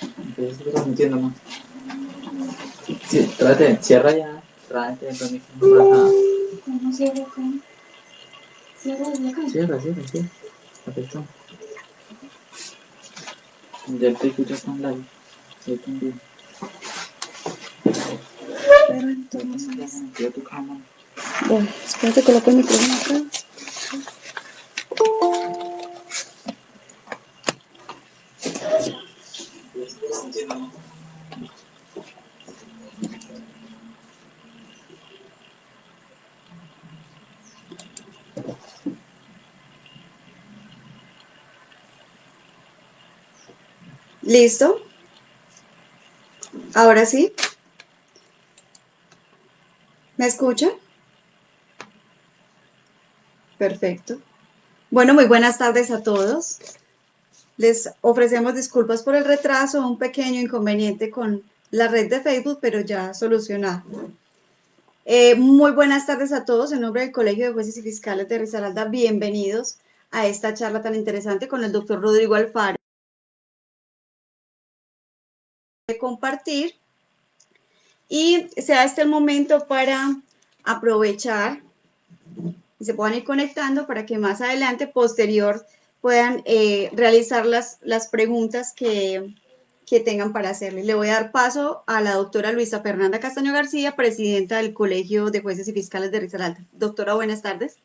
Entonces estoy transmitiendo, ¿no? Sí, tráete, cierra ya. Tráete, relajada. ¿Cómo cierra acá? Cierra desde acá. Cierra, cierra, sí. Perfecto. Ya te escuchas con live. Sí, también. Pero entonces. Ya tu cámara. Bueno, espérate, coloco el micrófono acá. ¿Listo? Ahora sí. ¿Me escuchan? Perfecto. Bueno, muy buenas tardes a todos. Les ofrecemos disculpas por el retraso, un pequeño inconveniente con la red de Facebook, pero ya solucionado. Muy buenas tardes a todos. En nombre del Colegio de Jueces y Fiscales de Risaralda, bienvenidos a esta charla tan interesante con el doctor Rodrigo Alfaro. De compartir y sea este el momento para aprovechar y se puedan ir conectando para que más adelante, posterior, puedan realizar las preguntas que tengan para hacerle. Le voy a dar paso a la doctora Luisa Fernanda Castaño García, presidenta del Colegio de Jueces y Fiscales de Risaralda. Doctora, buenas tardes.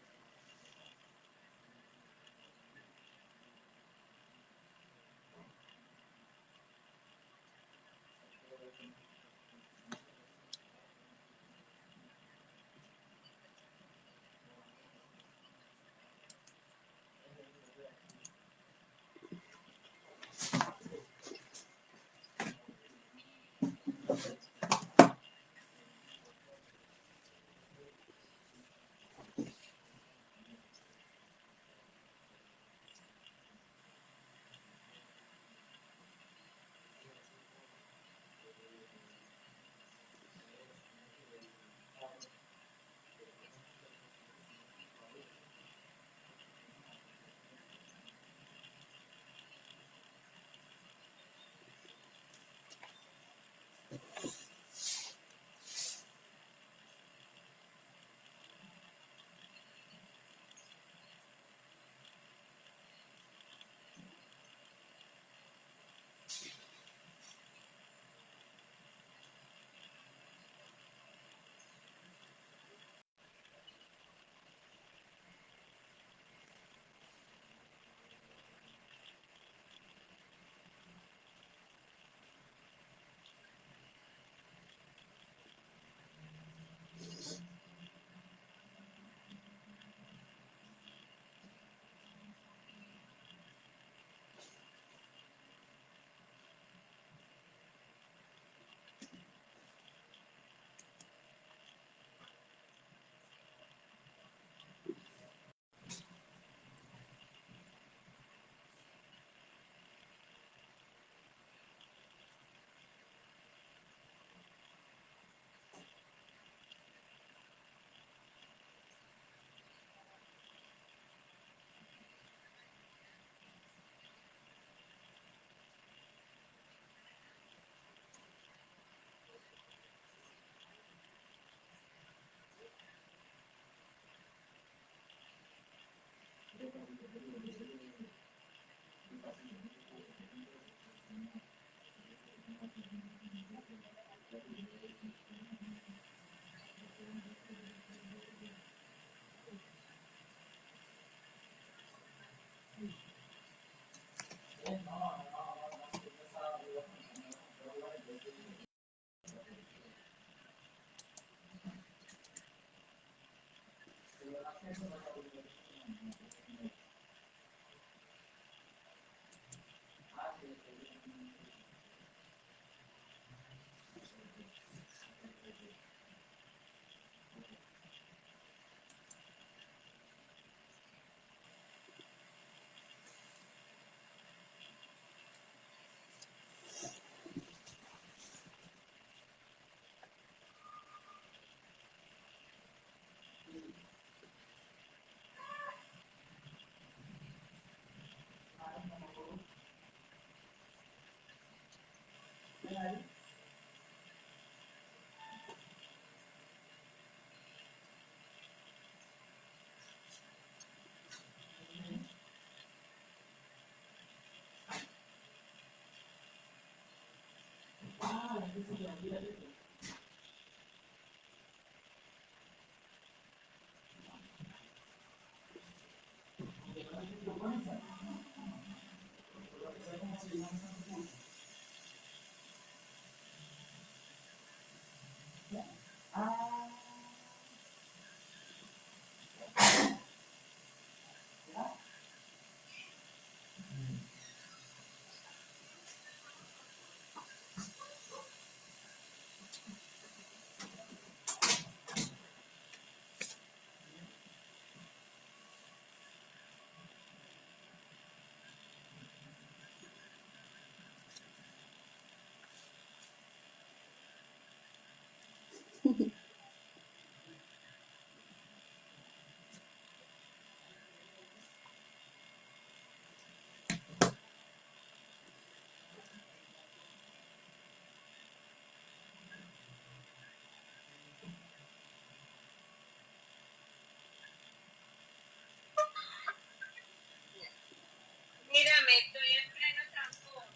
Mírame, estoy en pleno transporte.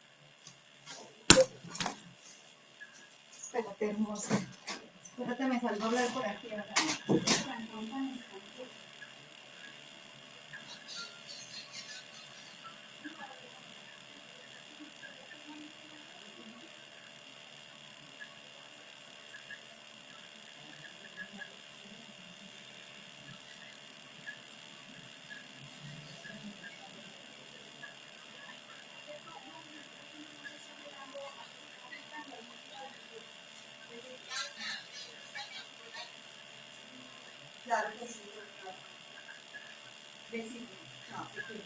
Espérate, hermosa. Espérate, me salgo a hablar por aquí. ¿Verdad? Claro que sí. Besitos. Chao, te quiero.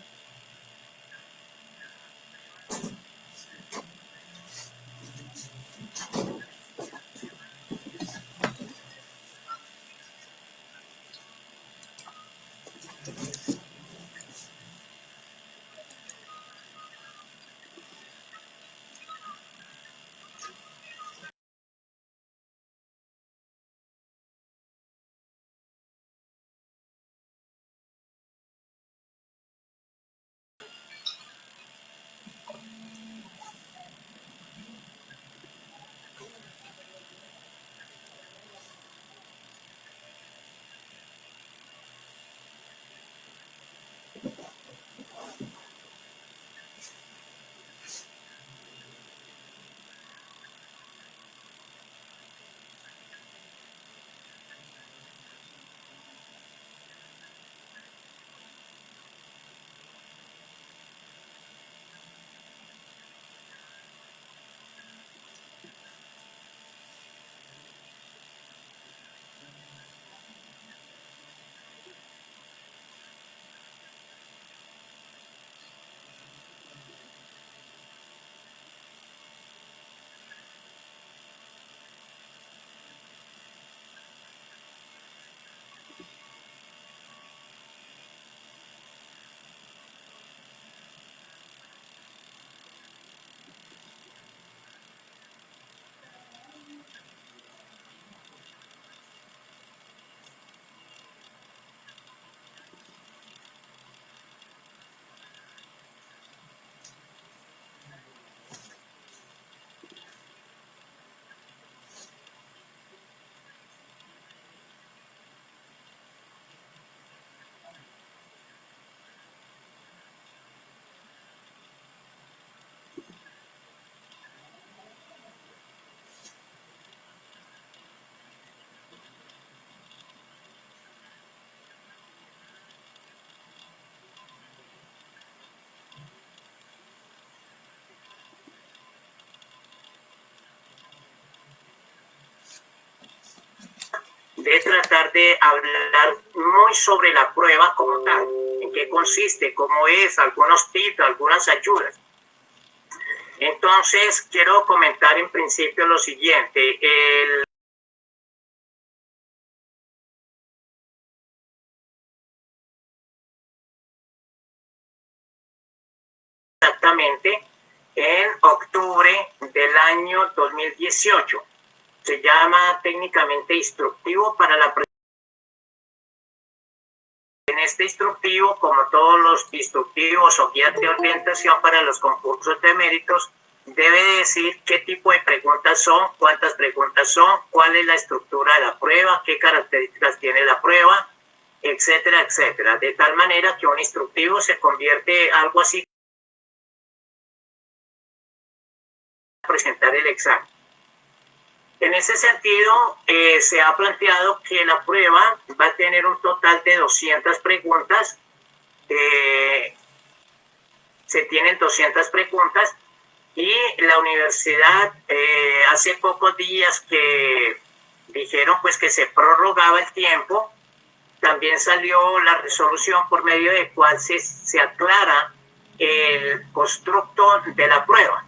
De tratar de hablar muy sobre la prueba como tal, en qué consiste, cómo es, algunos tips, algunas ayudas. Entonces, quiero comentar en principio lo siguiente. Exactamente en octubre del del año 2018. Se llama técnicamente instructivo para la presentación. En este instructivo, como todos los instructivos o guías de orientación para los concursos de méritos, debe decir qué tipo de preguntas son, cuántas preguntas son, cuál es la estructura de la prueba, qué características tiene la prueba, etcétera, etcétera. De tal manera que un instructivo se convierte en algo así para presentar el examen. En ese sentido, se ha planteado que la prueba va a tener un total de 200 preguntas. Se tienen 200 preguntas y la universidad hace pocos días que dijeron pues que se prorrogaba el tiempo. También salió la resolución por medio de cual se aclara el constructo de la prueba.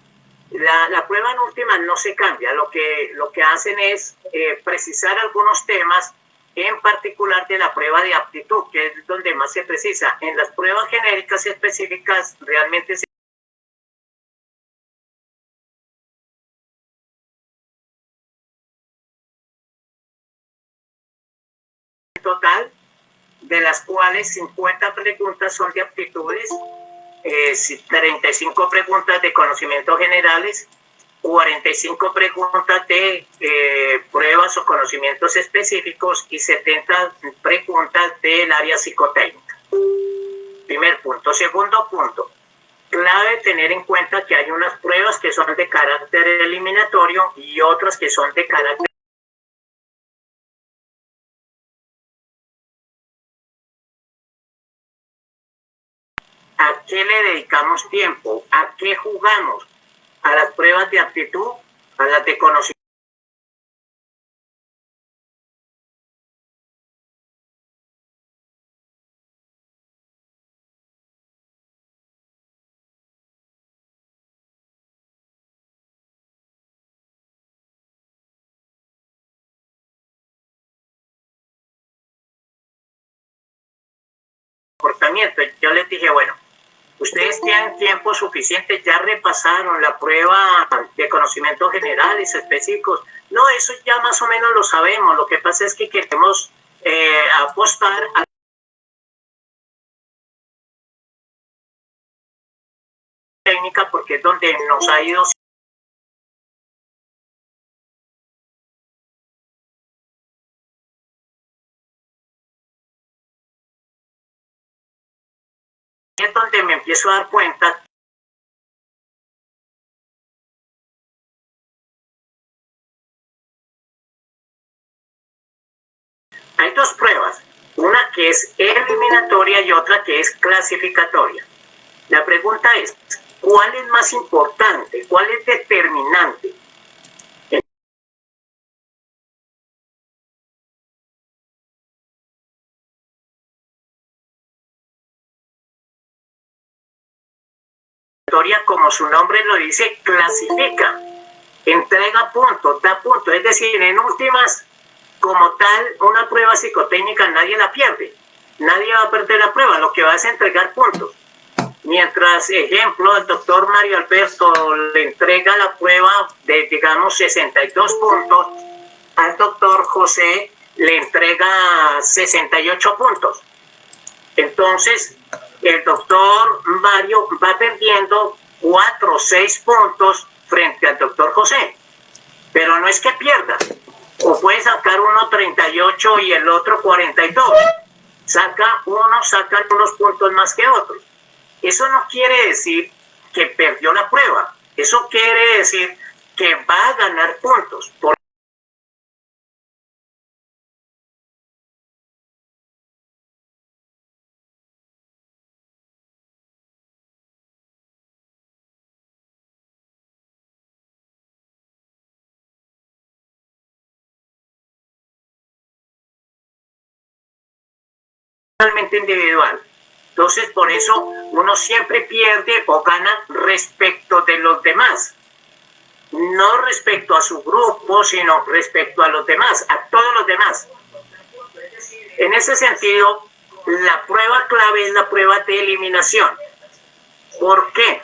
La prueba en última no se cambia, lo que hacen es precisar algunos temas, en particular de la prueba de aptitud, que es donde más se precisa. En las pruebas genéricas y específicas realmente se total, de las cuales 50 preguntas son de aptitudes, 35 preguntas de conocimientos generales, 45 preguntas de pruebas o conocimientos específicos y 70 preguntas del área psicotécnica. Primer punto. Segundo punto, clave tener en cuenta que hay unas pruebas que son de carácter eliminatorio y otras que son de carácter ¿a qué le dedicamos tiempo? ¿A qué jugamos? ¿A las pruebas de aptitud? ¿A las de conocimiento? Comportamiento. Yo les dije, bueno, ustedes tienen tiempo suficiente, ya repasaron la prueba de conocimientos generales, específicos. No, eso ya más o menos lo sabemos. Lo que pasa es que queremos apostar a la técnica porque es donde nos ha ido. Es donde me empiezo a dar cuenta hay dos pruebas, una que es eliminatoria y otra que es clasificatoria. La pregunta es, ¿cuál es más importante? ¿Cuál es determinante? Como su nombre lo dice, clasifica, entrega puntos, da puntos. Es decir, en últimas, como tal, una prueba psicotécnica nadie la pierde. Nadie va a perder la prueba, lo que va es entregar puntos. Mientras, ejemplo, el doctor Mario Alberto le entrega la prueba de, digamos, 62 puntos, al doctor José le entrega 68 puntos. Entonces, el doctor Mario va perdiendo 4 o 6 puntos frente al doctor José. Pero no es que pierda. O puede sacar uno 38 y el otro 42. Sacan unos puntos más que otros. Eso no quiere decir que perdió la prueba. Eso quiere decir que va a ganar puntos. Totalmente individual. Entonces, por eso uno siempre pierde o gana respecto de los demás. No respecto a su grupo, sino respecto a los demás, a todos los demás. En ese sentido, la prueba clave es la prueba de eliminación. ¿Por qué?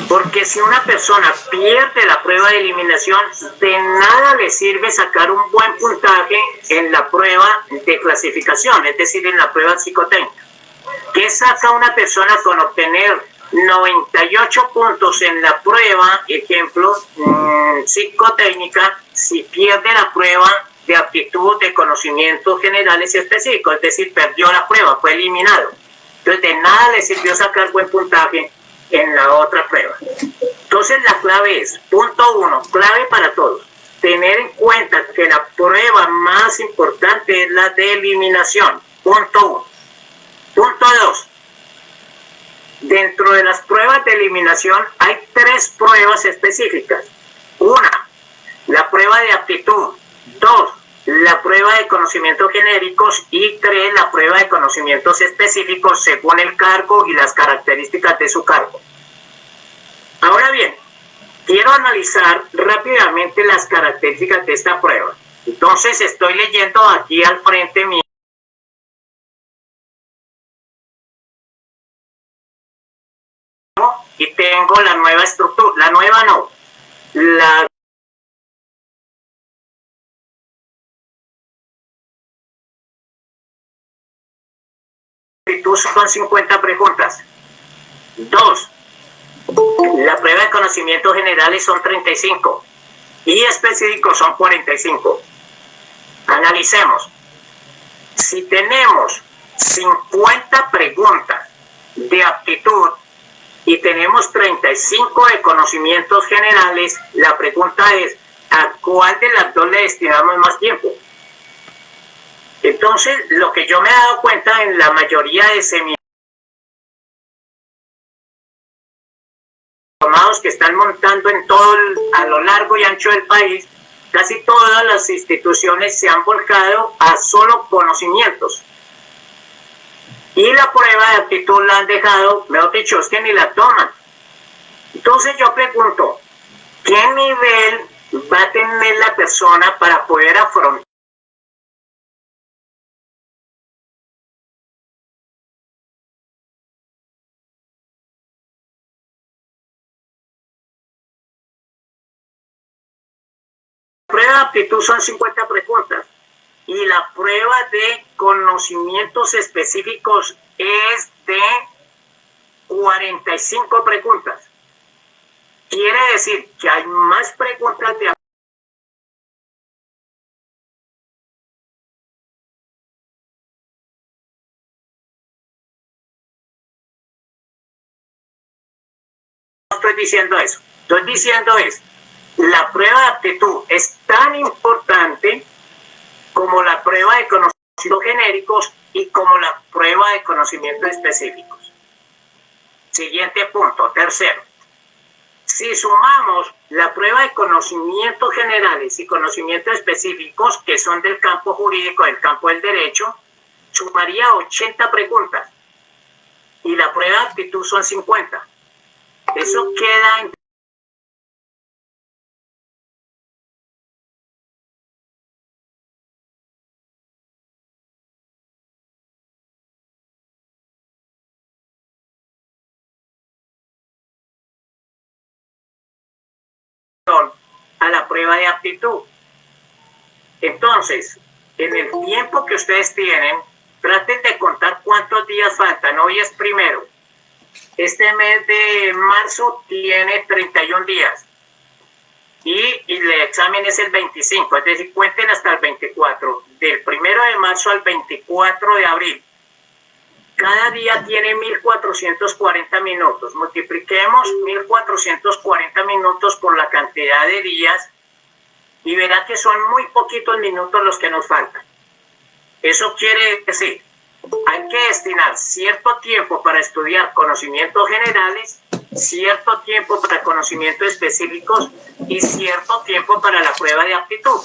Porque si una persona pierde la prueba de eliminación, de nada le sirve sacar un buen puntaje en la prueba de clasificación, es decir, en la prueba psicotécnica. ¿Qué saca una persona con obtener 98 puntos en la prueba, ejemplo, psicotécnica, si pierde la prueba de aptitud de conocimientos generales y específicos? Es decir, perdió la prueba, fue eliminado. Entonces, de nada le sirvió sacar buen puntaje en la otra prueba. Entonces, la clave es, punto 1, clave para todos, tener en cuenta que la prueba más importante es la de eliminación. Punto 1. Punto 2. Dentro de las pruebas de eliminación hay 3 pruebas específicas. 1, la prueba de aptitud. 2, la prueba de conocimientos genéricos. Y 3, la prueba de conocimientos específicos según el cargo y las características de su cargo. Ahora bien, quiero analizar rápidamente las características de esta prueba. Entonces estoy leyendo aquí al frente mío. Y tengo la nueva estructura, la nueva no, la son 50 preguntas. 2, la prueba de conocimientos generales son 35 y específicos son 45. Analicemos. Si tenemos 50 preguntas de aptitud y tenemos 35 de conocimientos generales, la pregunta es, ¿a cuál de las dos le destinamos más tiempo? Entonces, lo que yo me he dado cuenta en la mayoría de semidiplomados que están montando en a lo largo y ancho del país, casi todas las instituciones se han volcado a solo conocimientos. Y la prueba de aptitud la han dejado, mejor dicho, es que ni la toman. Entonces yo pregunto, ¿qué nivel va a tener la persona para poder afrontar la prueba de aptitud? Son 50 preguntas. Y la prueba de conocimientos específicos es de 45 preguntas. Quiere decir que hay más preguntas de no estoy diciendo eso. Estoy diciendo es, la prueba de aptitud es tan importante como la prueba de conocimientos genéricos y como la prueba de conocimientos específicos. Siguiente punto, tercero. Si sumamos la prueba de conocimientos generales y conocimientos específicos, que son del campo jurídico, del campo del derecho, sumaría 80 preguntas. Y la prueba de aptitud son 50. Eso queda en a la prueba de aptitud. Entonces, en el tiempo que ustedes tienen, traten de contar cuántos días faltan. Hoy es 1. Este mes de marzo tiene 31 días. Y el examen es el 25, es decir, cuenten hasta el 24. Del 1 de marzo al 24 de abril. Cada día tiene 1440 minutos. Multipliquemos 1440 minutos por la cantidad de días y verá que son muy poquitos minutos los que nos faltan. Eso quiere decir, hay que destinar cierto tiempo para estudiar conocimientos generales, cierto tiempo para conocimientos específicos y cierto tiempo para la prueba de aptitud.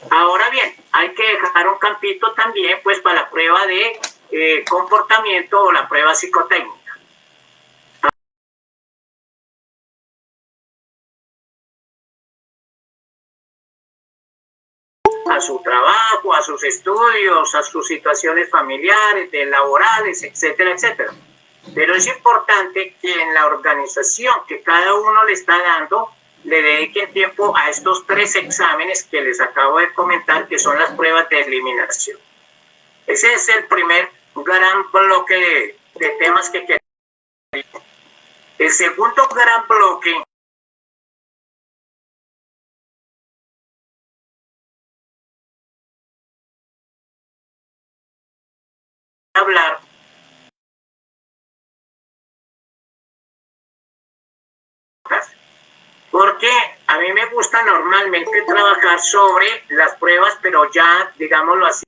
Ahora bien, hay que dejar un campito también pues para la prueba de comportamiento o la prueba psicotécnica. A su trabajo, a sus estudios, a sus situaciones familiares, laborales, etcétera, etcétera. Pero es importante que en la organización que cada uno le está dando, le dediquen tiempo a estos 3 exámenes que les acabo de comentar, que son las pruebas de eliminación. Ese es el primer gran bloque de temas que queremos. El segundo gran bloque hablar porque a mí me gusta normalmente trabajar sobre las pruebas, pero ya, digámoslo así,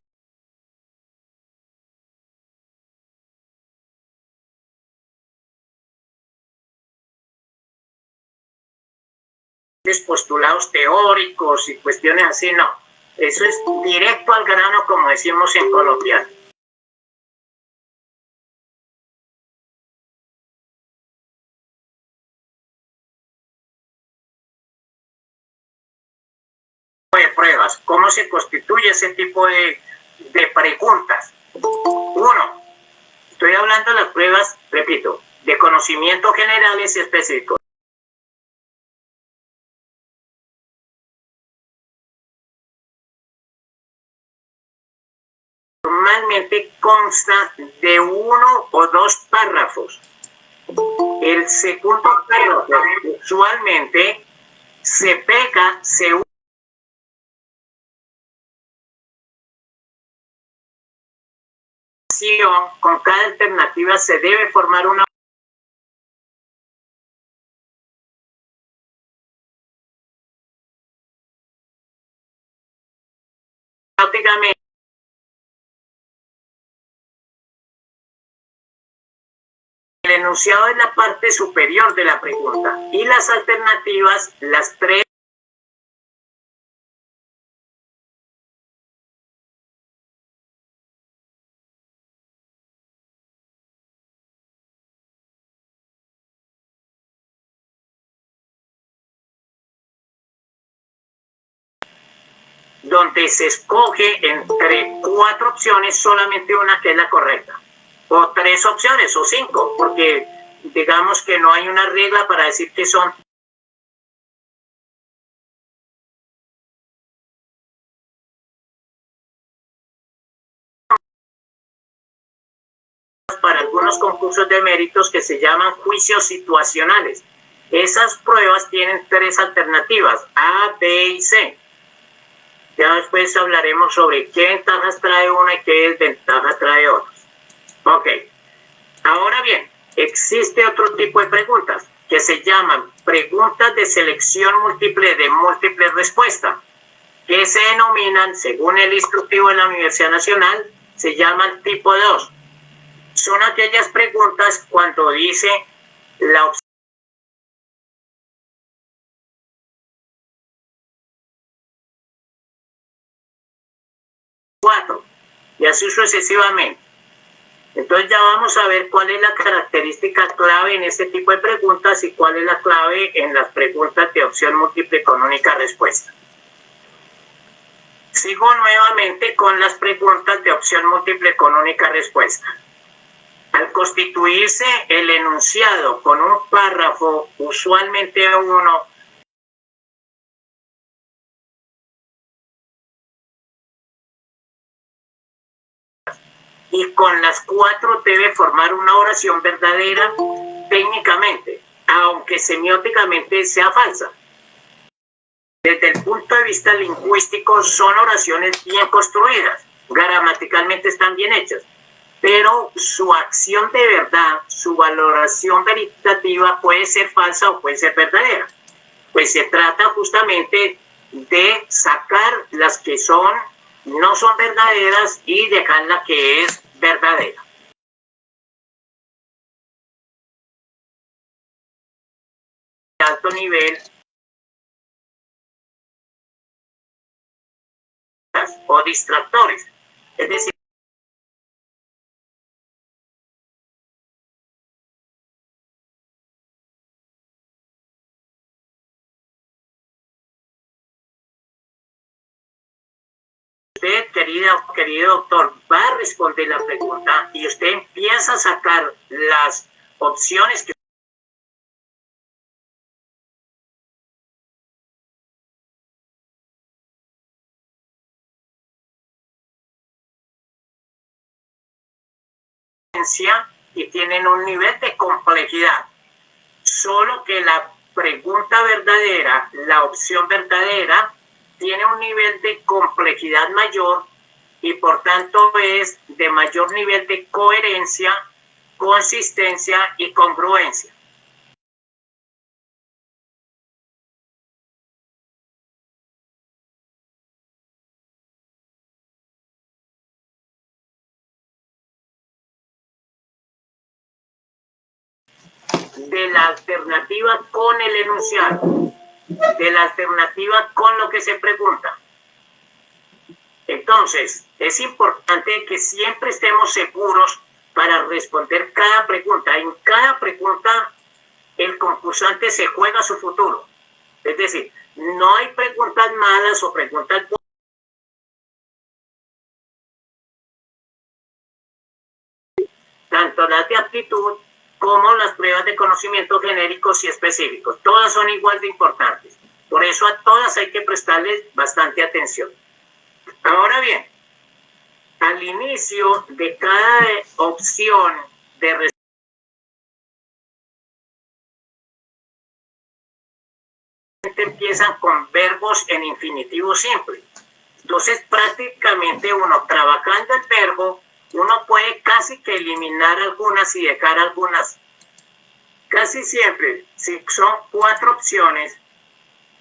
postulados teóricos y cuestiones así, no. Eso es directo al grano, como decimos en coloquial. De pruebas, ¿cómo se constituye ese tipo de preguntas? Uno, estoy hablando de las pruebas, repito, de conocimientos generales y específicos. Normalmente consta de 1 o 2 párrafos. El segundo párrafo usualmente se pega, se con cada alternativa se debe formar una prácticamente. El enunciado es la parte superior de la pregunta y las alternativas, las 3 donde se escoge entre 4 opciones solamente una que es la correcta, o 3 opciones o 5, porque digamos que no hay una regla para decir que son para algunos concursos de méritos que se llaman juicios situacionales. Esas pruebas tienen 3 alternativas, A, B y C. Ya después hablaremos sobre qué ventajas trae una y qué desventajas trae otra. Ok. Ahora bien, existe otro tipo de preguntas que se llaman preguntas de selección múltiple de múltiple respuesta, que se denominan, según el instructivo de la Universidad Nacional, se llaman tipo 2. Son aquellas preguntas cuando dice la opción 4 y así sucesivamente. Entonces ya vamos a ver cuál es la característica clave en este tipo de preguntas y cuál es la clave en las preguntas de opción múltiple con única respuesta. Sigo nuevamente con las preguntas de opción múltiple con única respuesta. Al constituirse el enunciado con un párrafo, usualmente uno, y con las 4 debe formar una oración verdadera técnicamente, aunque semióticamente sea falsa. Desde el punto de vista lingüístico son oraciones bien construidas, gramaticalmente están bien hechas, pero su acción de verdad, su valoración veritativa puede ser falsa o puede ser verdadera. Pues se trata justamente de sacar las que no son verdaderas y dejar la que es verdadera. De alto nivel o distractores, es decir, usted, querida o querido doctor, va a responder la pregunta y usted empieza a sacar las opciones que y tienen un nivel de complejidad. Solo que la pregunta verdadera, la opción verdadera, tiene un nivel de complejidad mayor y por tanto es de mayor nivel de coherencia, consistencia y congruencia. De la alternativa con el enunciado, de la alternativa con lo que se pregunta. Entonces, es importante que siempre estemos seguros para responder cada pregunta. En cada pregunta, el concursante se juega su futuro. Es decir, no hay preguntas malas o preguntas buenas. Tanto las de aptitud como las pruebas de conocimiento genéricos y específicos. Todas son igual de importantes. Por eso a todas hay que prestarles bastante atención. Ahora bien, al inicio de cada opción de respuesta, empiezan con verbos en infinitivo simple. Entonces, prácticamente uno trabajando el verbo, uno puede casi que eliminar algunas y dejar algunas. Casi siempre, si son 4 opciones,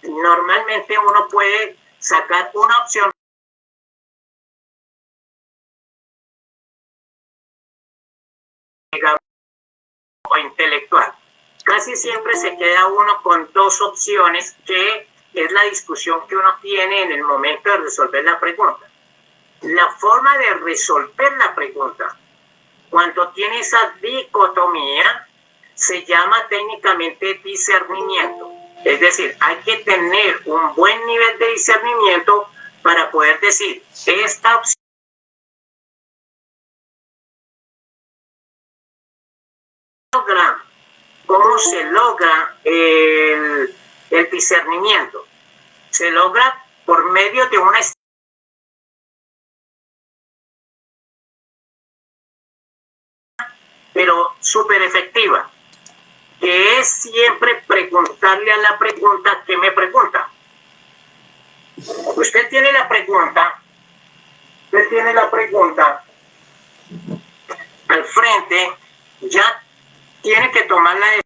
normalmente uno puede sacar una opción o intelectual. Casi siempre se queda uno con 2 opciones, que es la discusión que uno tiene en el momento de resolver la pregunta. La forma de resolver la pregunta, cuando tiene esa dicotomía, se llama técnicamente discernimiento. Es decir, hay que tener un buen nivel de discernimiento para poder decir, esta opción logra. ¿Cómo se logra el discernimiento? Se logra por medio de una pero súper efectiva, que es siempre preguntarle a la pregunta que me pregunta. Usted tiene la pregunta al frente, ya tiene que tomar la decisión.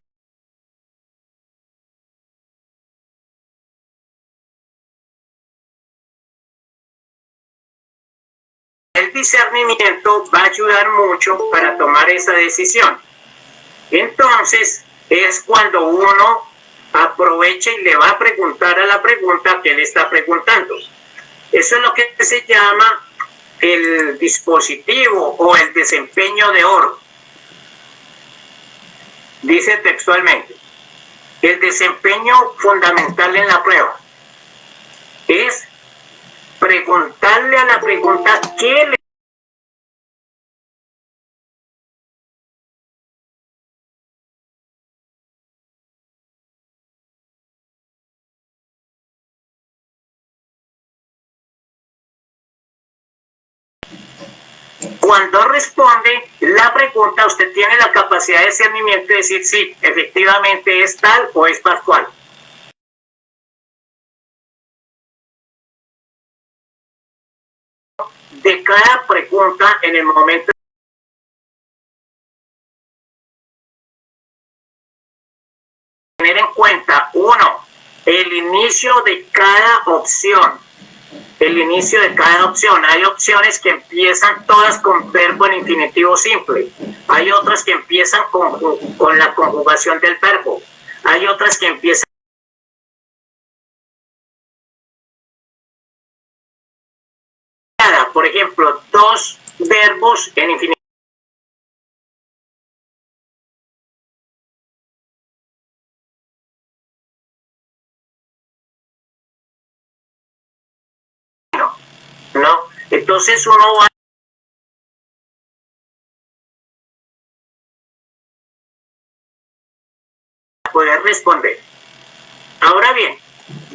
El discernimiento va a ayudar mucho para tomar esa decisión. Entonces, es cuando uno aprovecha y le va a preguntar a la pregunta que le está preguntando. Eso es lo que se llama el dispositivo o el desempeño de oro. Dice textualmente, el desempeño fundamental en la prueba es preguntarle a la pregunta qué le cuando responde la pregunta, usted tiene la capacidad de discernimiento de decir sí, efectivamente es tal o es pascual. De cada pregunta en el momento de tener en cuenta, uno, el inicio de cada opción. El inicio de cada opción. Hay opciones que empiezan todas con verbo en infinitivo simple. Hay otras que empiezan con la conjugación del verbo. Hay otras que empiezan, por ejemplo, 2 verbos en infinitivo. ¿No? entonces uno va a poder responder. Ahora bien,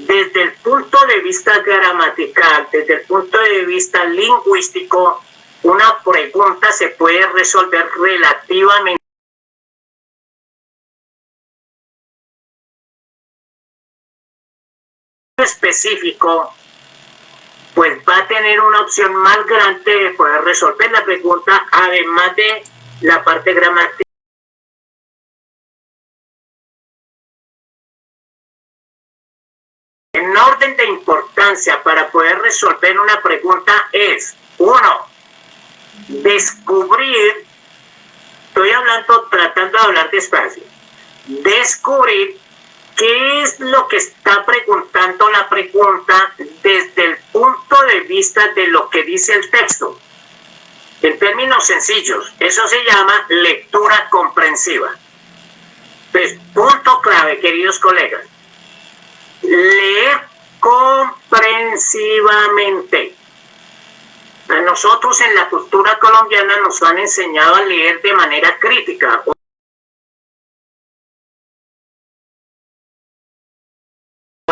desde el punto de vista gramatical, desde el punto de vista lingüístico, una pregunta se puede resolver relativamente específico, pues va a tener una opción más grande de poder resolver la pregunta, además de la parte gramatical. En orden de importancia para poder resolver una pregunta es, uno, descubrir, estoy hablando, tratando de hablar despacio, descubrir qué es lo que está preguntando la pregunta desde el punto de vista de lo que dice el texto. En términos sencillos, eso se llama lectura comprensiva. Pues, punto clave, queridos colegas. Leer comprensivamente. A nosotros en la cultura colombiana nos han enseñado a leer de manera crítica.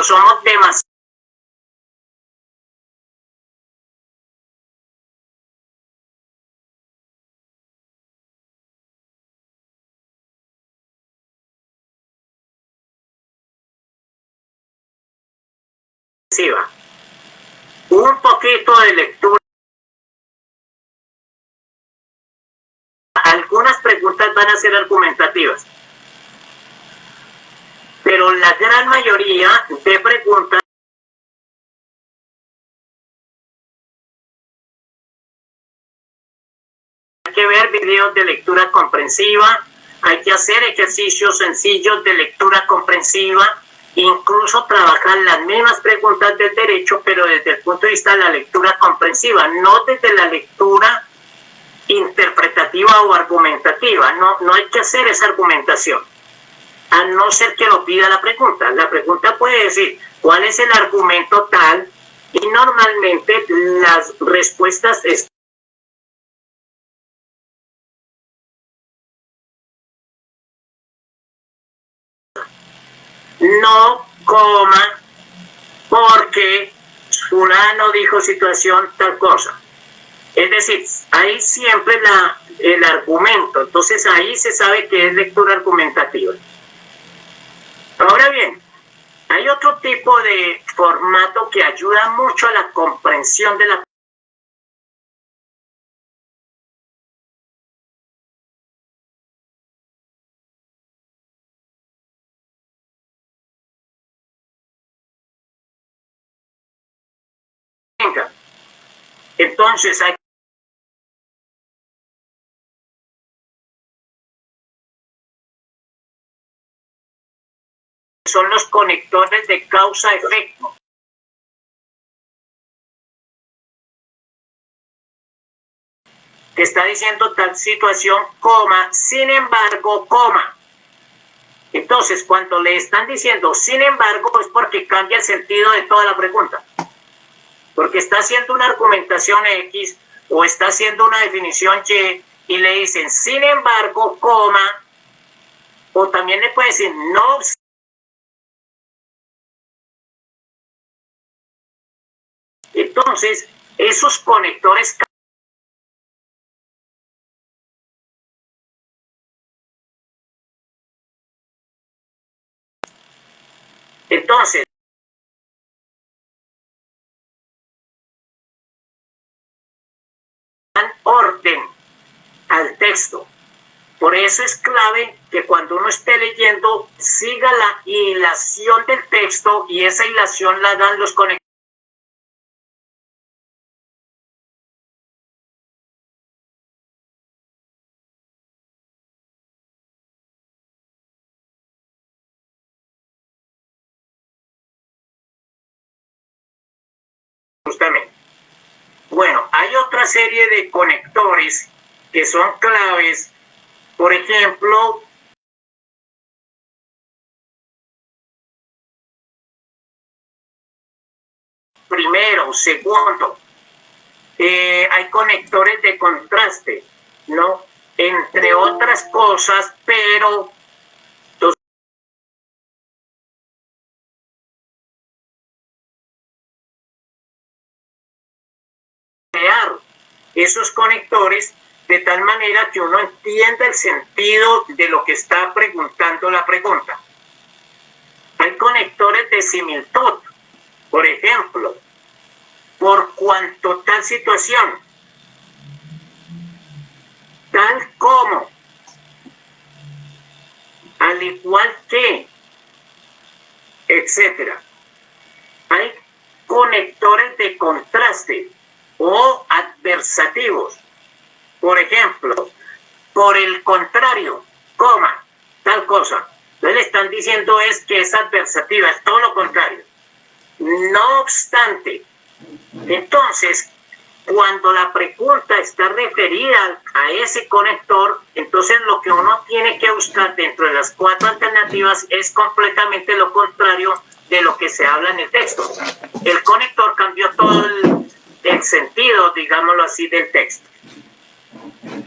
Somos demasiado comprensiva. Un poquito de lectura. Algunas preguntas van a ser argumentativas, pero la gran mayoría de preguntas hay que ver videos de lectura comprensiva, hay que hacer ejercicios sencillos de lectura comprensiva, incluso trabajar las mismas preguntas del derecho, pero desde el punto de vista de la lectura comprensiva, no desde la lectura interpretativa o argumentativa. No hay que hacer esa argumentación, a no ser que lo pida la pregunta. La pregunta puede decir cuál es el argumento tal, y normalmente las respuestas no, coma, porque fulano dijo situación tal cosa. Es decir, hay siempre el argumento, entonces ahí se sabe que es lectura argumentativa. Ahora bien, hay otro tipo de formato que ayuda mucho a la comprensión de la pregunta. Entonces hay son los conectores de causa-efecto. Que está diciendo tal situación, coma, sin embargo, coma. Entonces, cuando le están diciendo sin embargo, es porque cambia el sentido de toda la pregunta. Porque está haciendo una argumentación X o está haciendo una definición Y le dicen sin embargo, coma, o también le puede decir no. Entonces, esos conectores entonces dan orden al texto. Por eso es clave que cuando uno esté leyendo siga la hilación del texto, y esa hilación la dan los conectores. Justamente. Bueno, hay otra serie de conectores que son claves. Por ejemplo, primero, segundo, hay conectores de contraste, ¿no? Entre otras cosas, pero crear esos conectores de tal manera que uno entienda el sentido de lo que está preguntando la pregunta. Hay conectores de similitud, por ejemplo, por cuanto tal situación, tal como, al igual que, etcétera. Hay conectores de contraste o adversativos. Por ejemplo, por el contrario, coma, tal cosa. Entonces le están diciendo es que es adversativa, es todo lo contrario. No obstante, entonces, cuando la pregunta está referida a ese conector, entonces lo que uno tiene que buscar dentro de las 4 alternativas es completamente lo contrario de lo que se habla en el texto. El conector cambió todo el sentido, digámoslo así, del texto.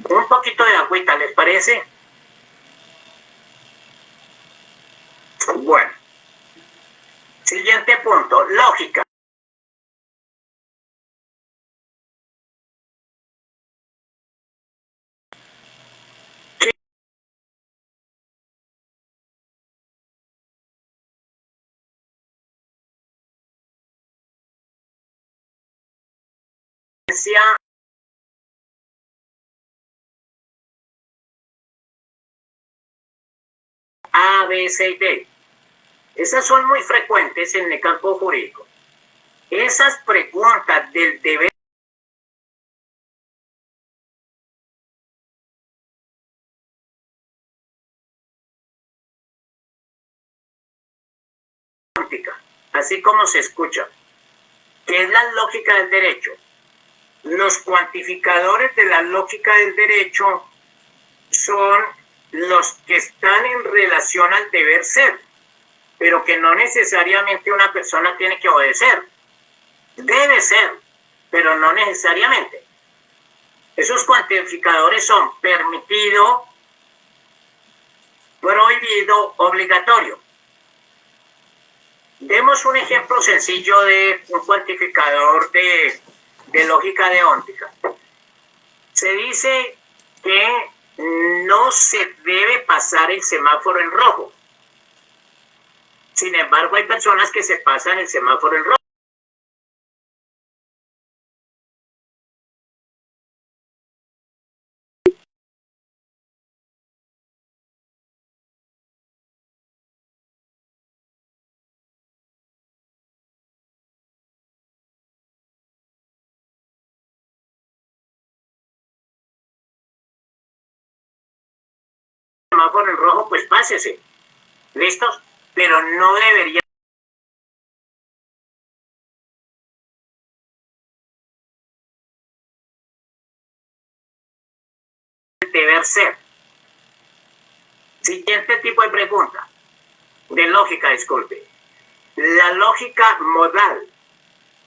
Un poquito de agüita, ¿les parece? Bueno. Siguiente punto, lógica. A, B, C y D. Esas son muy frecuentes en el campo jurídico. Esas preguntas del deber así como se escucha, que es la lógica del derecho. Los cuantificadores de la lógica del derecho son los que están en relación al deber ser, pero que no necesariamente una persona tiene que obedecer. Debe ser, pero no necesariamente. Esos cuantificadores son permitido, prohibido, obligatorio. Demos un ejemplo sencillo de un cuantificador de lógica deóntica. Se dice que no se debe pasar el semáforo en rojo. Sin embargo, hay personas que se pasan el semáforo en rojo. El semáforo en rojo, pues pásese. ¿Listos? Pero no debería deber ser. Siguiente tipo de pregunta. De lógica, disculpe. La lógica modal.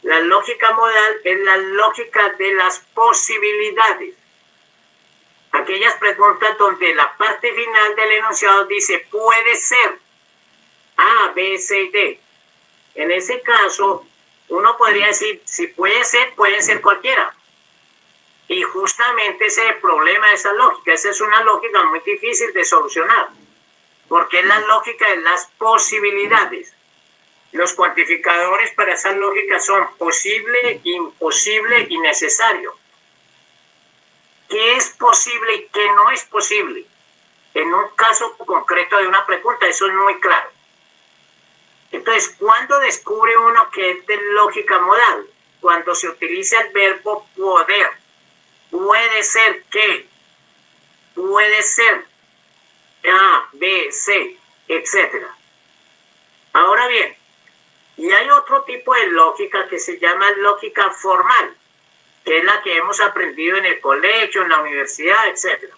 La lógica modal es la lógica de las posibilidades. Aquellas preguntas donde la parte final del enunciado dice puede ser A, B, C y D. En ese caso, uno podría decir, si puede ser cualquiera. Y justamente ese es el problema de esa lógica. Esa es una lógica muy difícil de solucionar, porque es la lógica de las posibilidades. Los cuantificadores para esa lógica son posible, imposible y necesario. ¿Qué es posible y qué no es posible? En un caso concreto de una pregunta, eso es muy claro. Entonces, ¿cuándo descubre uno que es de lógica modal? Cuando se utiliza el verbo poder. Puede ser que, puede ser A, B, C, etc. Ahora bien, y hay otro tipo de lógica que se llama lógica formal, que es la que hemos aprendido en el colegio, en la universidad, etc.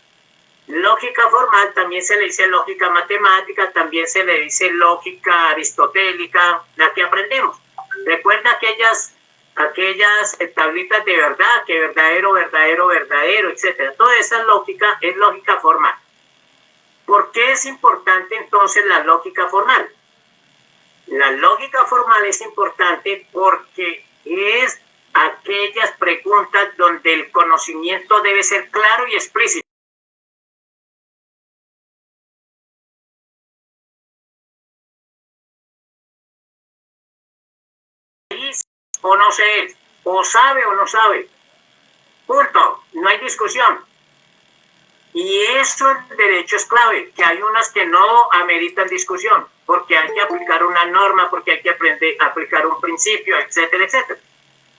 Lógica formal también se le dice lógica matemática, también se le dice lógica aristotélica, la que aprendemos. Recuerda aquellas aquellas tablitas de verdad, que verdadero, verdadero, verdadero, etcétera. Toda esa lógica es lógica formal. ¿Por qué es importante entonces la lógica formal? La lógica formal es importante porque es aquellas preguntas donde el conocimiento debe ser claro y explícito. O no sé, o sabe o no sabe. Punto. No hay discusión. Y eso en derecho es clave, que hay unas que no ameritan discusión, porque hay que aplicar una norma, porque hay que aprender a aplicar un principio, etcétera, etcétera.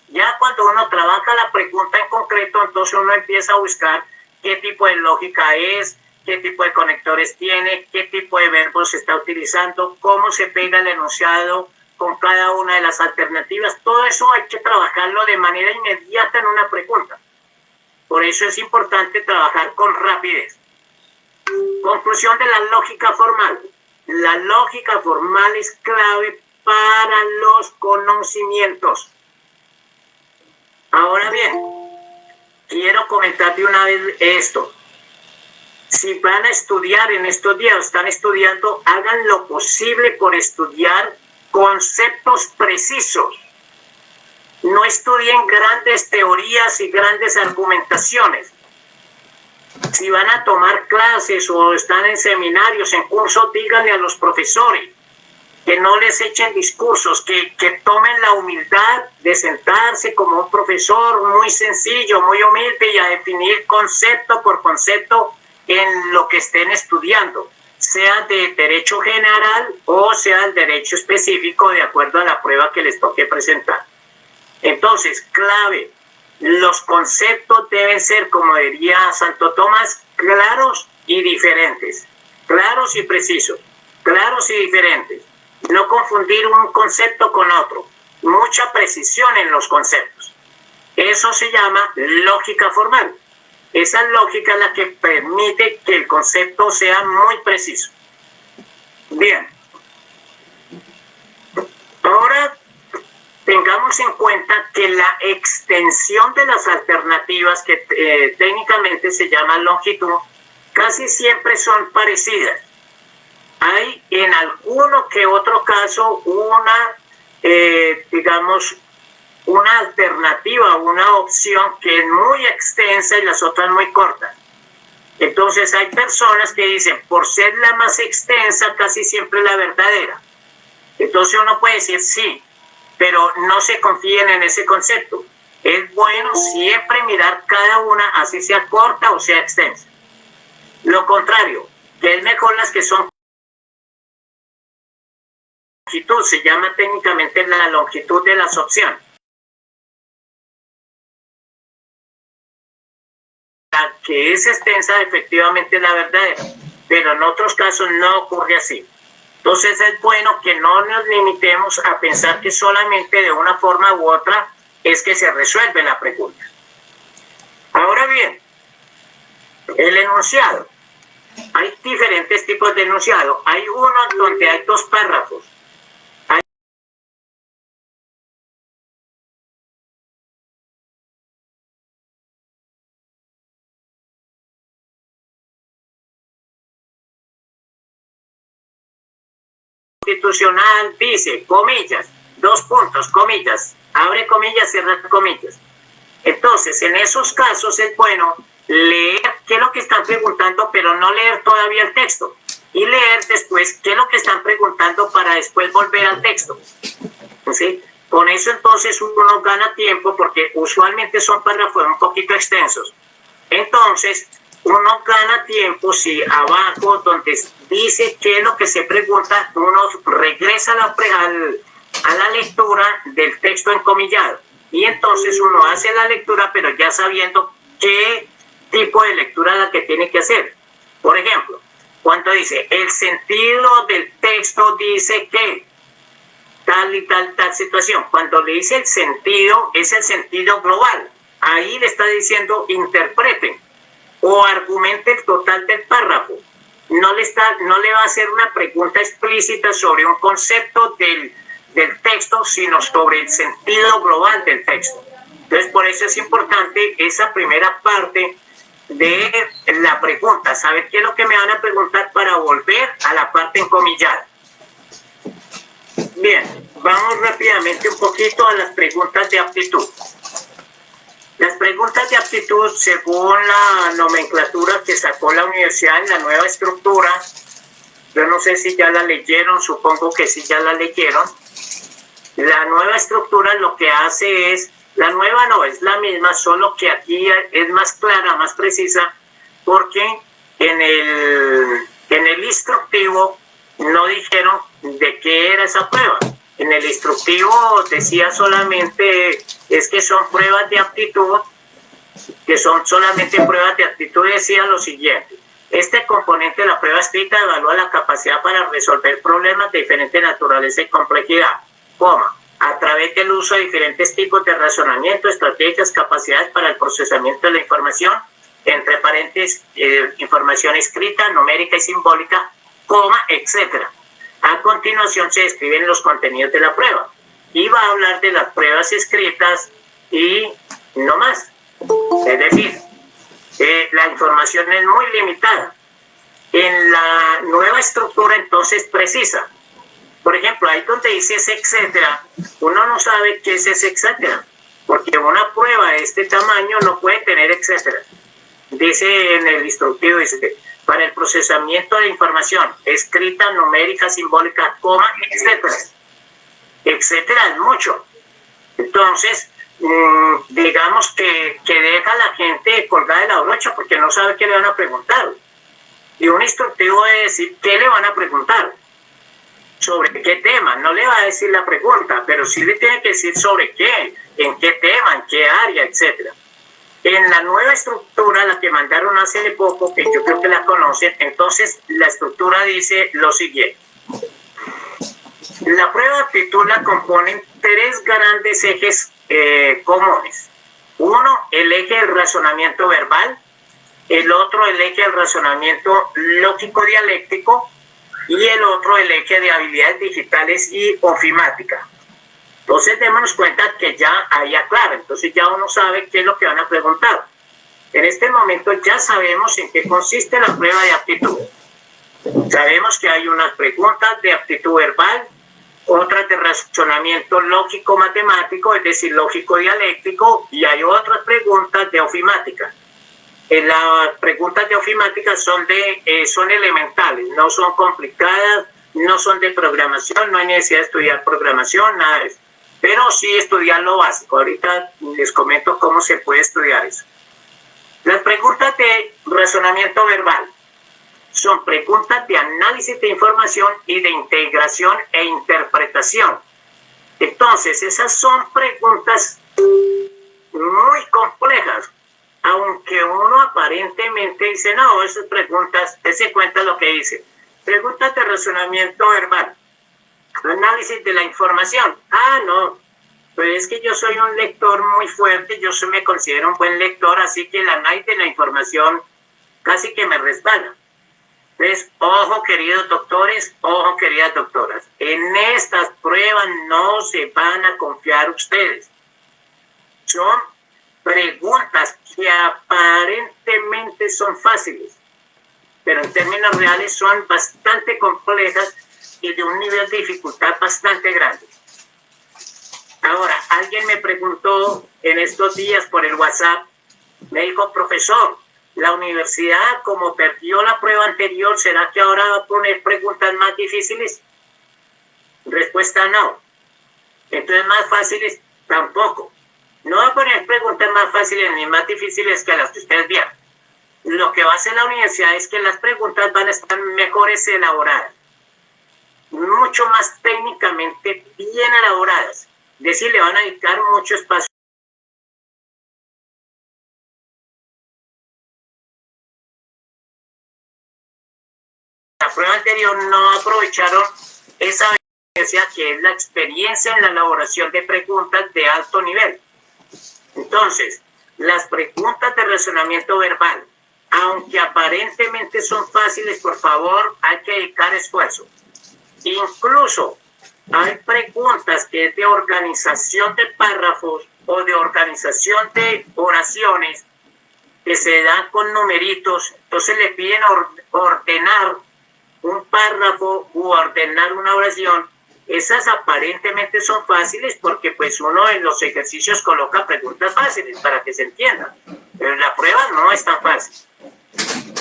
Ya cuando uno trabaja la pregunta en concreto, entonces uno empieza a buscar qué tipo de lógica es, qué tipo de conectores tiene, qué tipo de verbos se está utilizando, cómo se pega el enunciado con cada una de las alternativas. Todo eso hay que trabajarlo de manera inmediata en una pregunta. Por eso es importante trabajar con rapidez. Conclusión de la lógica formal. La lógica formal es clave para los conocimientos. Ahora bien, quiero comentar de una vez esto. Si van a estudiar en estos días, están estudiando, hagan lo posible por estudiar conceptos precisos. No estudien grandes teorías y grandes argumentaciones. Si van a tomar clases o están en seminarios, en cursos, díganle a los profesores que no les echen discursos, que tomen la humildad de sentarse como un profesor muy sencillo, muy humilde y a definir concepto por concepto en lo que estén estudiando, sea de derecho general o sea el derecho específico de acuerdo a la prueba que les toque presentar. Entonces, clave, los conceptos deben ser, como diría Santo Tomás, claros y diferentes, claros y precisos, claros y diferentes. No confundir un concepto con otro, mucha precisión en los conceptos. Eso se llama lógica formal. Esa lógica es la que permite que el concepto sea muy preciso. Bien. Ahora tengamos en cuenta que la extensión de las alternativas, que técnicamente se llama longitud, casi siempre son parecidas. Hay en alguno que otro caso una alternativa, una opción que es muy extensa y las otras muy cortas. Entonces hay personas que dicen, por ser la más extensa, casi siempre la verdadera. Entonces uno puede decir sí, pero no se confíen en ese concepto. Es bueno siempre mirar cada una, así sea corta o sea extensa. Lo contrario, que es mejor las que son longitud, se llama técnicamente la longitud de las opciones. La que es extensa efectivamente es la verdadera, pero en otros casos no ocurre así. Entonces es bueno que no nos limitemos a pensar que solamente de una forma u otra es que se resuelve la pregunta. Ahora bien, el enunciado. Hay diferentes tipos de enunciado. Hay uno donde hay dos párrafos. Constitucional dice, comillas, dos puntos, comillas, abre comillas, cierra comillas. Entonces, en esos casos es bueno leer qué es lo que están preguntando, pero no leer todavía el texto. Y leer después qué es lo que están preguntando para después volver al texto. ¿Sí? Con eso entonces uno gana tiempo porque usualmente son párrafos un poquito extensos. Entonces, uno gana tiempo si abajo donde dice qué es lo que se pregunta, uno regresa a la lectura del texto encomillado. Y entonces uno hace la lectura, pero ya sabiendo qué tipo de lectura es la que tiene que hacer. Por ejemplo, cuando dice, el sentido del texto dice que tal y tal situación. Cuando le dice el sentido, es el sentido global. Ahí le está diciendo, interpreten o argumente el total del párrafo. No le va a hacer una pregunta explícita sobre un concepto del texto, sino sobre el sentido global del texto. Entonces, por eso es importante esa primera parte de la pregunta, saber qué es lo que me van a preguntar para volver a la parte encomillada. Bien, vamos rápidamente un poquito a las preguntas de aptitud. Las preguntas de aptitud, según la nomenclatura que sacó la universidad en la nueva estructura, yo no sé si ya la leyeron, supongo que sí ya la leyeron. La nueva estructura lo que hace es, la nueva no, es la misma, solo que aquí es más clara, más precisa, porque en el instructivo no dijeron de qué era esa prueba. En el instructivo decía solamente, es que son pruebas de aptitud, que son solamente pruebas de aptitud, decía lo siguiente. Este componente de la prueba escrita evalúa la capacidad para resolver problemas de diferente naturaleza y complejidad, a través del uso de diferentes tipos de razonamiento, estrategias, capacidades para el procesamiento de la información, entre paréntesis, información escrita, numérica y simbólica, etc. A continuación se describen los contenidos de la prueba y va a hablar de las pruebas escritas y no más. Es decir, la información es muy limitada. En la nueva estructura entonces precisa. Por ejemplo, ahí donde dice ese etcétera, uno no sabe qué es ese etcétera, porque una prueba de este tamaño no puede tener etcétera. Dice en el instructivo, dice, para el procesamiento de información escrita, numérica, simbólica, etcétera. Etcétera es mucho. Entonces, digamos que deja a la gente colgada de la brocha porque no sabe qué le van a preguntar. Y un instructivo debe decir qué le van a preguntar, sobre qué tema. No le va a decir la pregunta, pero sí le tiene que decir sobre qué, en qué tema, en qué área, etc. En la nueva estructura, la que mandaron hace poco, que yo creo que la conocen, entonces la estructura dice lo siguiente. La prueba de aptitud la componen tres grandes ejes comunes. Uno, el eje del razonamiento verbal, el otro, el eje del razonamiento lógico-dialéctico, y el otro, el eje de habilidades digitales y ofimática. Entonces, démonos cuenta que ya ahí aclara, entonces ya uno sabe qué es lo que van a preguntar. En este momento ya sabemos en qué consiste la prueba de aptitud. Sabemos que hay unas preguntas de aptitud verbal, otras de razonamiento lógico-matemático, es decir, lógico-dialéctico, y hay otras preguntas de ofimática. Las preguntas de ofimática son elementales, no son complicadas, no son de programación, no hay necesidad de estudiar programación, nada de eso. Pero sí estudiar lo básico. Ahorita les comento cómo se puede estudiar eso. Las preguntas de razonamiento verbal son preguntas de análisis de información y de integración e interpretación. Entonces, esas son preguntas muy complejas. Aunque uno aparentemente dice, no, esas preguntas, se cuenta lo que dice. Preguntas de razonamiento verbal. Análisis de la información. No, pues es que yo soy un lector muy fuerte, yo me considero un buen lector, así que el análisis de la información casi que me resbala. Entonces, ojo queridos doctores, ojo queridas doctoras, en estas pruebas no se van a confiar ustedes. Son preguntas que aparentemente son fáciles, pero en términos reales son bastante complejas y de un nivel de dificultad bastante grande. Ahora, alguien me preguntó en estos días por el WhatsApp, me dijo, profesor, la universidad, como perdió la prueba anterior, ¿será que ahora va a poner preguntas más difíciles? Respuesta, no. Entonces, más fáciles, tampoco. No va a poner preguntas más fáciles ni más difíciles que las que ustedes vieron. Lo que va a hacer la universidad es que las preguntas van a estar mejores elaboradas, mucho más técnicamente bien elaboradas. Es decir, le van a dedicar mucho espacio. La prueba anterior no aprovecharon esa experiencia que es la experiencia en la elaboración de preguntas de alto nivel. Entonces, las preguntas de razonamiento verbal, aunque aparentemente son fáciles, por favor, hay que dedicar esfuerzo. Incluso Hay preguntas que es de organización de párrafos o de organización de oraciones que se dan con numeritos, entonces le piden ordenar un párrafo u ordenar una oración. Esas aparentemente son fáciles porque pues uno en los ejercicios coloca preguntas fáciles para que se entienda, pero en la prueba no es tan fácil,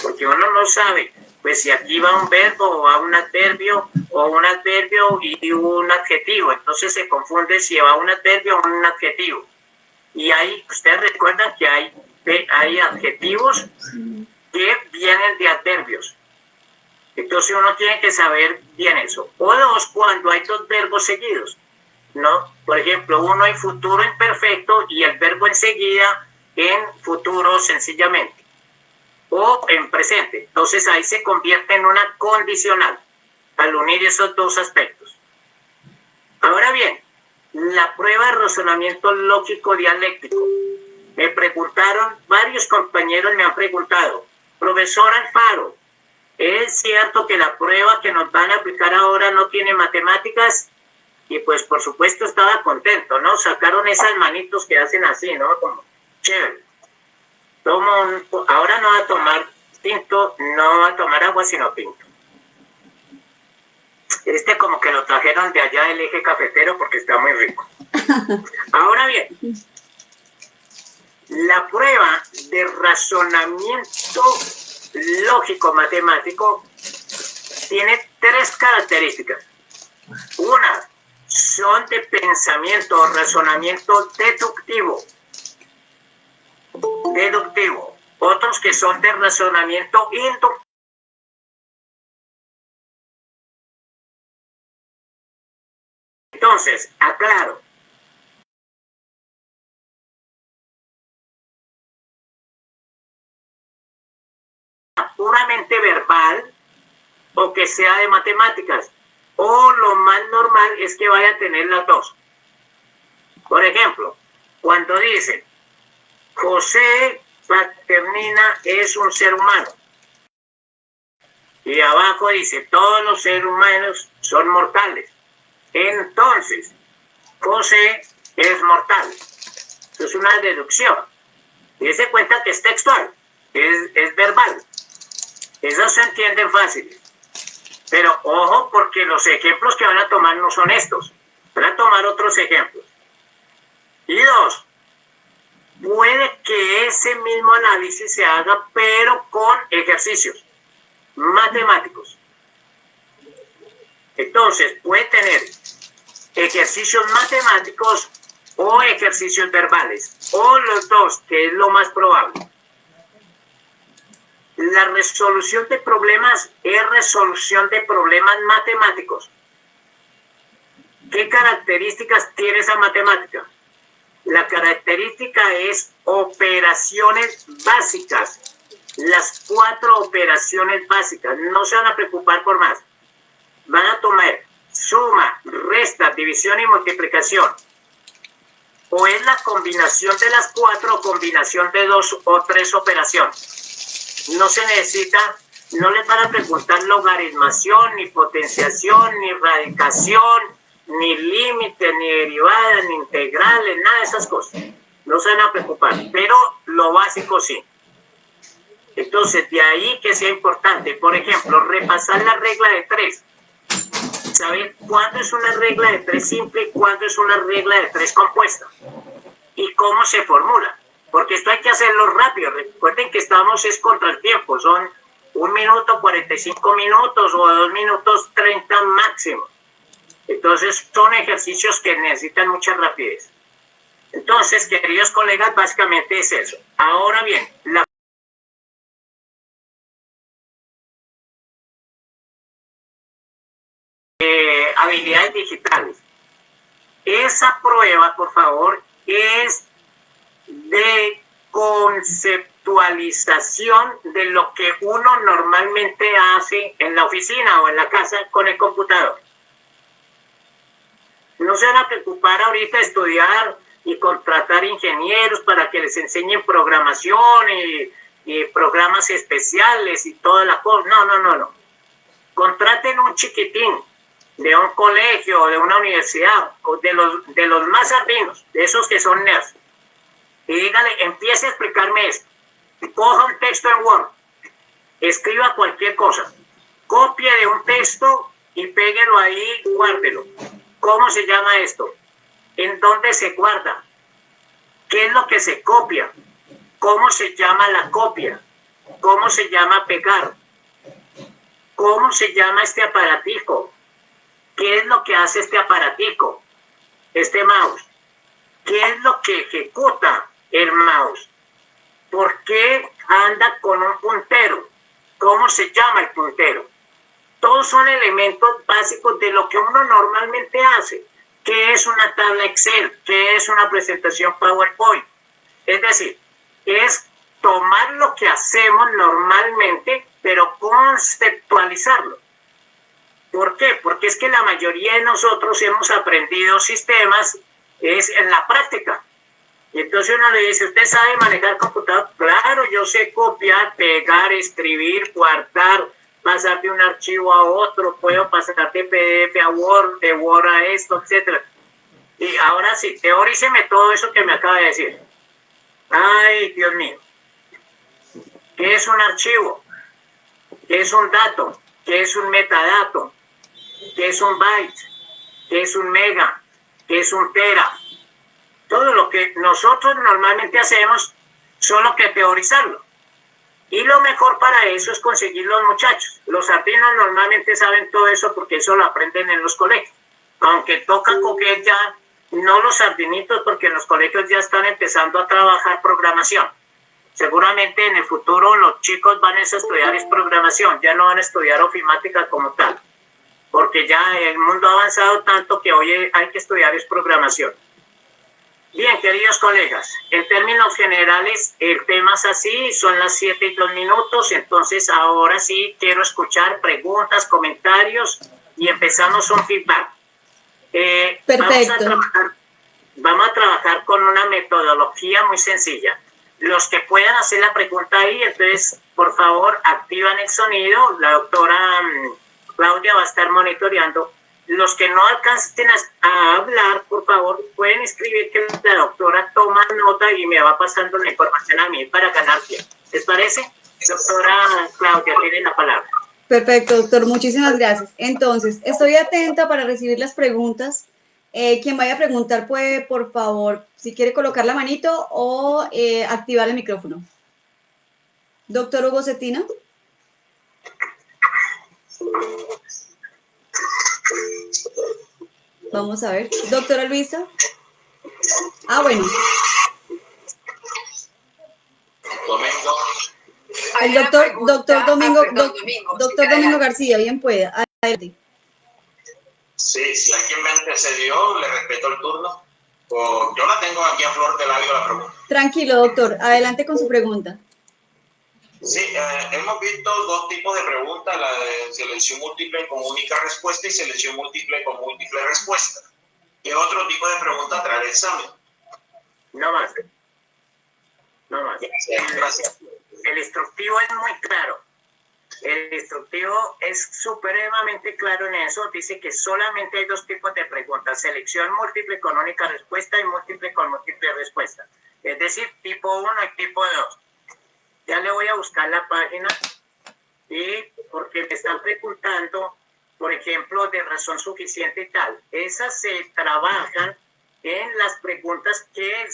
porque uno no sabe pues si aquí va un verbo o va un adverbio y un adjetivo, entonces se confunde si va un adverbio o un adjetivo. Y ahí ustedes recuerdan que hay adjetivos que vienen de adverbios. Entonces uno tiene que saber bien eso. O dos, cuando hay dos verbos seguidos, ¿no? Por ejemplo, uno en futuro imperfecto y el verbo enseguida en futuro sencillamente. O en presente. Entonces ahí se convierte en una condicional al unir esos dos aspectos. Ahora bien, la prueba de razonamiento lógico dialéctico. Me preguntaron, varios compañeros me han preguntado, profesor Alfaro, ¿es cierto que la prueba que nos van a aplicar ahora no tiene matemáticas? Y pues por supuesto estaba contento, ¿no? Sacaron esas manitos que hacen así, ¿no? Como chévere. Ahora no va a tomar tinto, no va a tomar agua sino tinto. Como que lo trajeron de allá del eje cafetero porque está muy rico. Ahora bien, la prueba de razonamiento lógico matemático tiene tres características. Una, son de pensamiento o razonamiento deductivo. Otros que son de razonamiento inductivo. Entonces, aclaro. Puramente verbal o que sea de matemáticas. O lo más normal es que vaya a tener las dos. Por ejemplo, cuando dice José Paternina es un ser humano. Y abajo dice todos los seres humanos son mortales. Entonces, José es mortal. Eso es una deducción. Y se cuenta que es textual, es verbal. Eso se entiende fácil. Pero ojo, porque los ejemplos que van a tomar no son estos. Van a tomar otros ejemplos. Y dos, puede que ese mismo análisis se haga, pero con ejercicios matemáticos. Entonces, puede tener ejercicios matemáticos o ejercicios verbales, o los dos, que es lo más probable. La resolución de problemas es resolución de problemas matemáticos. ¿Qué características tiene esa matemática? La característica es operaciones básicas. Las 4 operaciones básicas. No se van a preocupar por más. Van a tomar suma, resta, división y multiplicación. O es la combinación de las 4 o combinación de 2 o 3 operaciones. No se necesita, no les van a preguntar logaritmación, ni potenciación, ni radicación, ni límite, ni derivada, ni integrales, nada de esas cosas. No se van a preocupar, pero lo básico sí. Entonces, de ahí que sea importante, por ejemplo, repasar la regla de 3. Saber cuándo es una regla de 3 simple y cuándo es una regla de 3 compuesta. Y cómo se formula. Porque esto hay que hacerlo rápido. Recuerden que estamos contra el tiempo. Son 1 minuto 45 minutos o 2 minutos 30 máximo. Entonces son ejercicios que necesitan mucha rapidez. Entonces, queridos colegas, básicamente es eso. Ahora bien, la habilidades digitales. Esa prueba, por favor, es de conceptualización de lo que uno normalmente hace en la oficina o en la casa con el computador. No se van a preocupar ahorita de estudiar y contratar ingenieros para que les enseñen programación y programas especiales y toda la cosa. No. Contraten un chiquitín de un colegio, de una universidad, o de los más albinos, de esos que son nerds, y dígale, empiece a explicarme esto. Coja un texto en Word, escriba cualquier cosa, copie de un texto y péguelo ahí, guárdelo. ¿Cómo se llama esto? ¿En dónde se guarda? ¿Qué es lo que se copia? ¿Cómo se llama la copia? ¿Cómo se llama pegar? ¿Cómo se llama este aparatico? ¿Qué es lo que hace este aparatico? Este mouse. ¿Qué es lo que ejecuta el mouse? ¿Por qué anda con un puntero? ¿Cómo se llama el puntero? Todos son elementos básicos de lo que uno normalmente hace. ¿Qué es una tabla Excel? ¿Qué es una presentación PowerPoint? Es decir, es tomar lo que hacemos normalmente, pero conceptualizarlo. ¿Por qué? Porque es que la mayoría de nosotros hemos aprendido sistemas es en la práctica. Y entonces uno le dice, ¿usted sabe manejar computador? Claro, yo sé copiar, pegar, escribir, guardar, pasar de un archivo a otro, puedo pasar de PDF a Word, de Word a esto, etc. Y ahora sí, teoríceme todo eso que me acaba de decir. Ay, Dios mío. ¿Qué es un archivo? ¿Qué es un dato? ¿Qué es un metadato? ¿Qué es un byte? ¿Qué es un mega? ¿Qué es un tera? Todo lo que nosotros normalmente hacemos, solo que teorizarlo. Y lo mejor para eso es conseguir los muchachos. Los sardinos normalmente saben todo eso porque eso lo aprenden en los colegios. Aunque toca coger ya, no los sardinitos, porque en los colegios ya están empezando a trabajar programación. Seguramente en el futuro los chicos van a estudiar es programación, ya no van a estudiar ofimática como tal. Porque ya el mundo ha avanzado tanto que hoy hay que estudiar es programación. Bien, queridos colegas, en términos generales el tema es así, son las 7:02, entonces ahora sí quiero escuchar preguntas, comentarios y empezamos un feedback. Perfecto. Vamos a trabajar con una metodología muy sencilla. Los que puedan hacer la pregunta ahí, entonces por favor activan el sonido, la doctora Claudia va a estar monitoreando. Los que no alcancen a hablar, por favor, pueden escribir que la doctora toma nota y me va pasando la información a mí para ganar tiempo. ¿Les parece? Doctora Claudia, tiene la palabra. Perfecto, doctor. Muchísimas gracias. Entonces, estoy atenta para recibir las preguntas. Quien vaya a preguntar puede, por favor, si quiere colocar la manito o activar el micrófono. Doctor Hugo Cetina. Vamos a ver. Doctora Luisa. Ah, bueno. Domingo. El doctor Domingo García, bien puede. Adelante. Sí, si alguien me antecedió, le respeto el turno. Yo la tengo aquí a flor de labio la pregunta. Tranquilo, doctor. Adelante con su pregunta. Sí, hemos visto dos tipos de preguntas, la de selección múltiple con única respuesta y selección múltiple con múltiple respuesta. ¿Qué otro tipo de pregunta trae el examen? No más. No más. Gracias. El instructivo es muy claro. El instructivo es supremamente claro en eso. Dice que solamente hay dos tipos de preguntas. Selección múltiple con única respuesta y múltiple con múltiple respuesta. Es decir, tipo 1 y tipo 2. Ya le voy a buscar la página. Y porque me están preguntando, por ejemplo, de razón suficiente y tal. Esas se trabajan en las preguntas que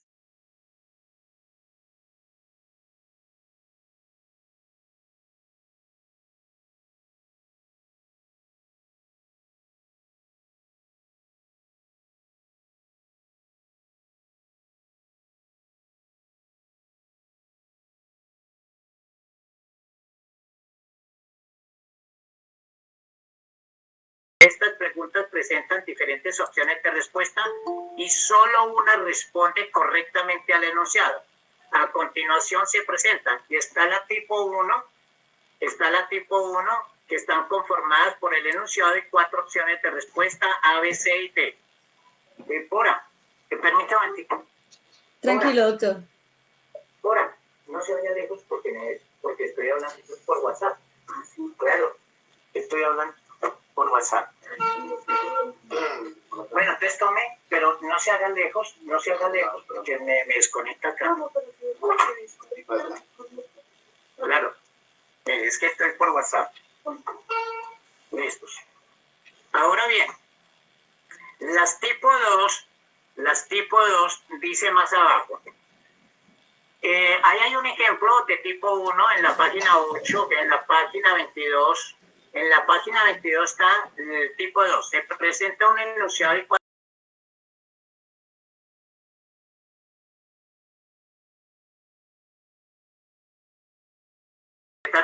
estas preguntas presentan diferentes opciones de respuesta y solo una responde correctamente al enunciado. A continuación se presentan y está la tipo 1, que están conformadas por el enunciado y 4 opciones de respuesta A, B, C y D. Pora, permítame un tico. Tranquilo, doctor. Pora, no se vaya lejos porque estoy hablando por WhatsApp. Sí, claro, estoy hablando por WhatsApp. Bueno, entonces tome, pero no se haga lejos, porque me desconecta acá. Claro, es que estoy por WhatsApp. Listos. Ahora bien, las tipo 2 dice más abajo. Ahí hay un ejemplo de tipo 1 en la página 8, en la página 22. En la página 22 está el tipo 2. Se presenta un enunciado y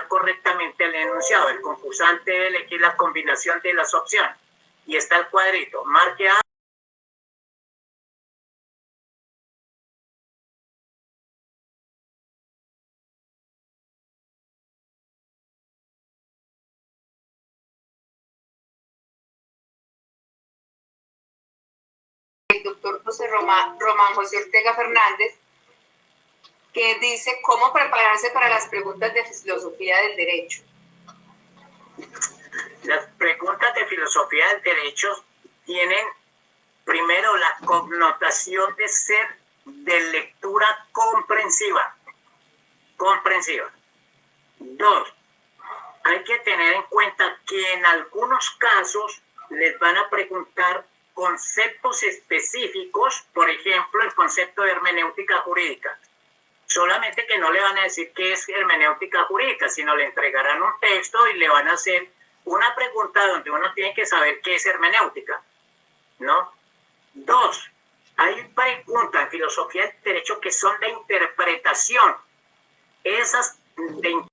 correctamente el enunciado. El concursante debe elegir la combinación de las opciones. Y está el cuadrito. Marque A. El doctor Román José Ortega Fernández, que dice cómo prepararse para las preguntas de filosofía del derecho. Las preguntas de filosofía del derecho tienen primero la connotación de ser de lectura comprensiva. 2. Hay que tener en cuenta que en algunos casos les van a preguntar conceptos específicos, por ejemplo, el concepto de hermenéutica jurídica. Solamente que no le van a decir qué es hermenéutica jurídica, sino le entregarán un texto y le van a hacer una pregunta donde uno tiene que saber qué es hermenéutica, ¿no? 2. Hay preguntas en filosofía del derecho que son de interpretación. Esas de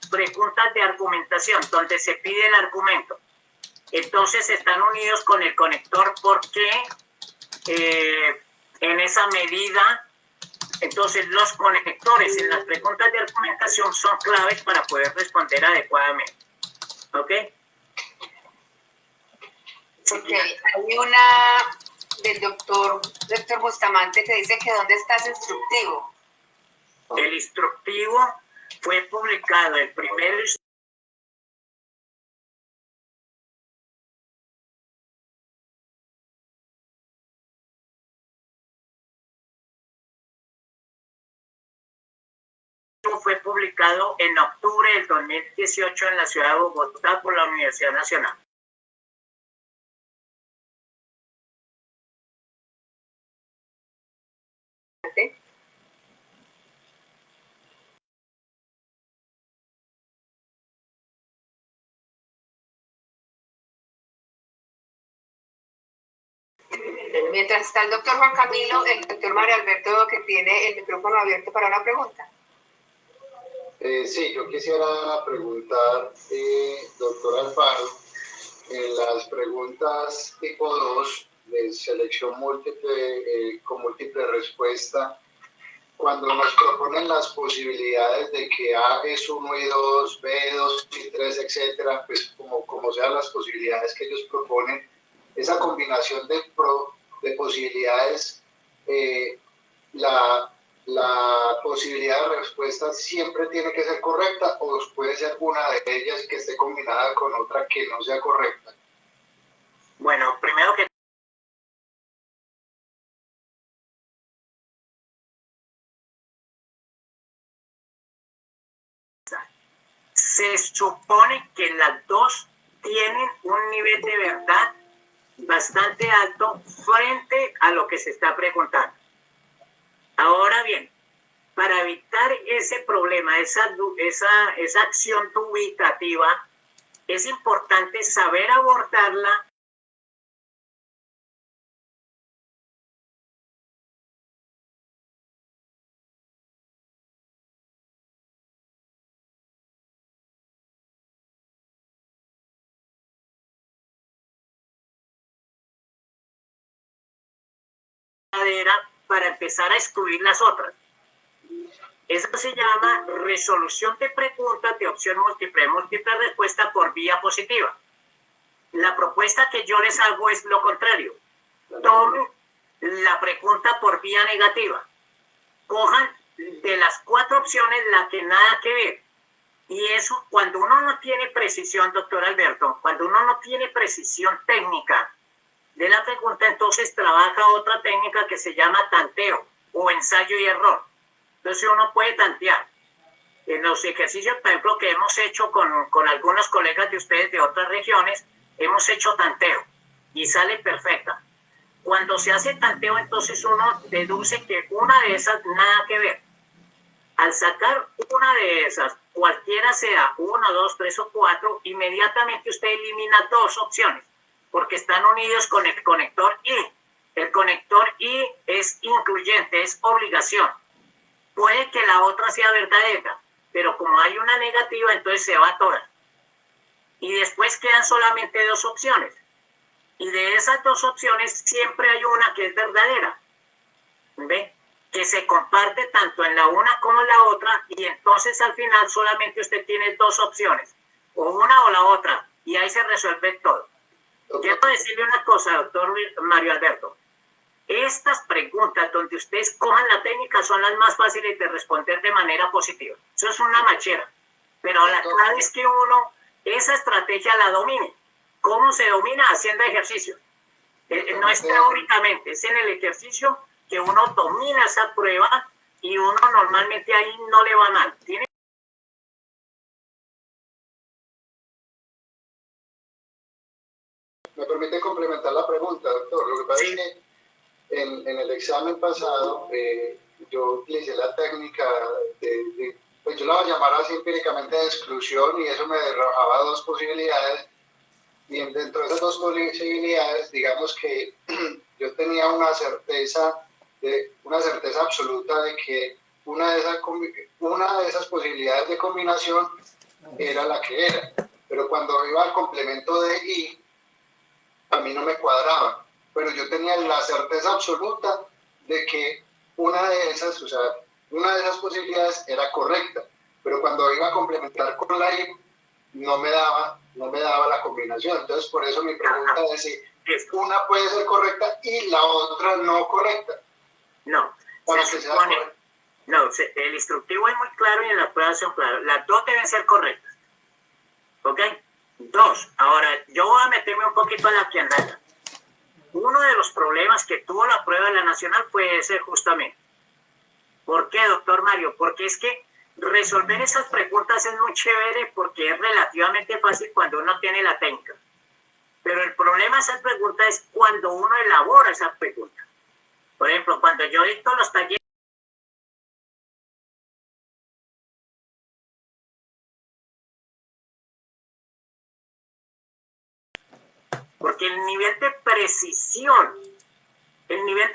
preguntas de argumentación, donde se pide el argumento. Entonces están unidos con el conector porque en esa medida, entonces los conectores en las preguntas de argumentación son claves para poder responder adecuadamente. ¿Ok? Ok, hay una del doctor Héctor Bustamante que dice que ¿dónde está ese instructivo? El instructivo fue publicado, el primero fue publicado en octubre del 2018 en la ciudad de Bogotá por la Universidad Nacional. Mientras está el doctor Juan Camilo, el doctor Mario Alberto, que tiene el micrófono abierto para una pregunta. Sí, yo quisiera preguntar, doctor Alfaro, en las preguntas tipo 2 de selección múltiple con múltiple respuesta, cuando nos proponen las posibilidades de que A es 1 y 2, B 2 y 3, etcétera, pues como sean las posibilidades que ellos proponen, esa combinación de posibilidades, la posibilidad de respuesta siempre tiene que ser correcta o puede ser una de ellas que esté combinada con otra que no sea correcta. Bueno, primero que se supone que las dos tienen un nivel de verdad bastante alto frente a lo que se está preguntando. Ahora bien, para evitar ese problema, esa acción dubitativa, es importante saber abordarla para empezar a excluir las otras. Eso se llama resolución de preguntas de opción múltiple respuesta por vía positiva. La propuesta que yo les hago es lo contrario. la pregunta por vía negativa. Cojan de las 4 opciones la que nada que ver. Y eso, cuando uno no tiene precisión, doctor Alberto, cuando uno no tiene precisión técnica de la pregunta, entonces trabaja otra técnica que se llama tanteo o ensayo y error. Entonces uno puede tantear. En los ejercicios, por ejemplo, que hemos hecho con algunos colegas de ustedes de otras regiones, hemos hecho tanteo y sale perfecta. Cuando se hace tanteo, entonces uno deduce que una de esas nada que ver. Al sacar una de esas, cualquiera sea 1, 2, 3 o 4, inmediatamente usted elimina 2 opciones, porque están unidos con el conector I. El conector I es incluyente, es obligación. Puede que la otra sea verdadera, pero como hay una negativa, entonces se va toda. Y después quedan solamente 2 opciones. Y de esas 2 opciones siempre hay una que es verdadera. ¿Ve? Que se comparte tanto en la una como en la otra, y entonces al final solamente usted tiene 2 opciones, o una o la otra, y ahí se resuelve todo. Quiero decirle una cosa, doctor Mario Alberto. Estas preguntas donde ustedes cojan la técnica son las más fáciles de responder de manera positiva. Eso es una machera. Pero la clave es que uno esa estrategia la domine. ¿Cómo se domina? Haciendo ejercicio. No es teóricamente, es en el ejercicio que uno domina esa prueba y uno normalmente ahí no le va mal. Tiene ¿Me permite complementar la pregunta, doctor? Lo que pasa es que en el examen pasado yo utilicé la técnica pues yo la voy a llamar así empíricamente de exclusión, y eso me arrojaba 2 posibilidades, y dentro de esas 2 posibilidades, digamos que yo tenía una certeza absoluta de que una de esas posibilidades de combinación era la que era, pero cuando iba al complemento de I, a mí no me cuadraba, pero yo tenía la certeza absoluta de que una de esas posibilidades era correcta, pero cuando iba a complementar con la I, no me daba la combinación. Entonces, por eso mi pregunta es si una puede ser correcta y la otra no correcta. No, para que sea correcta. No, el instructivo es muy claro y en las pruebas son claras. Las 2 deben ser correctas. ¿Ok? 2. Ahora, yo voy a meterme un poquito a la quiandata. Uno de los problemas que tuvo la prueba de la nacional fue ese justamente. ¿Por qué, doctor Mario? Porque es que resolver esas preguntas es muy chévere porque es relativamente fácil cuando uno tiene la técnica. Pero el problema de esas preguntas es cuando uno elabora esas preguntas. Por ejemplo, cuando yo dicto los talleres, porque el nivel de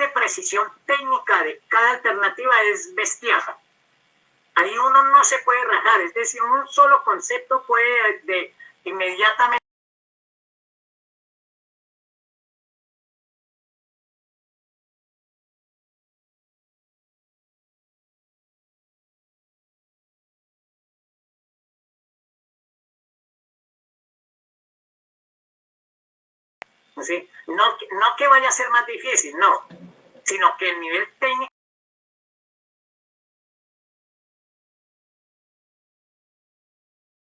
precisión técnica de cada alternativa es bestial. Ahí uno no se puede rajar, es decir, un solo concepto puede inmediatamente ¿sí? No que vaya a ser más difícil, no, sino que el nivel técnico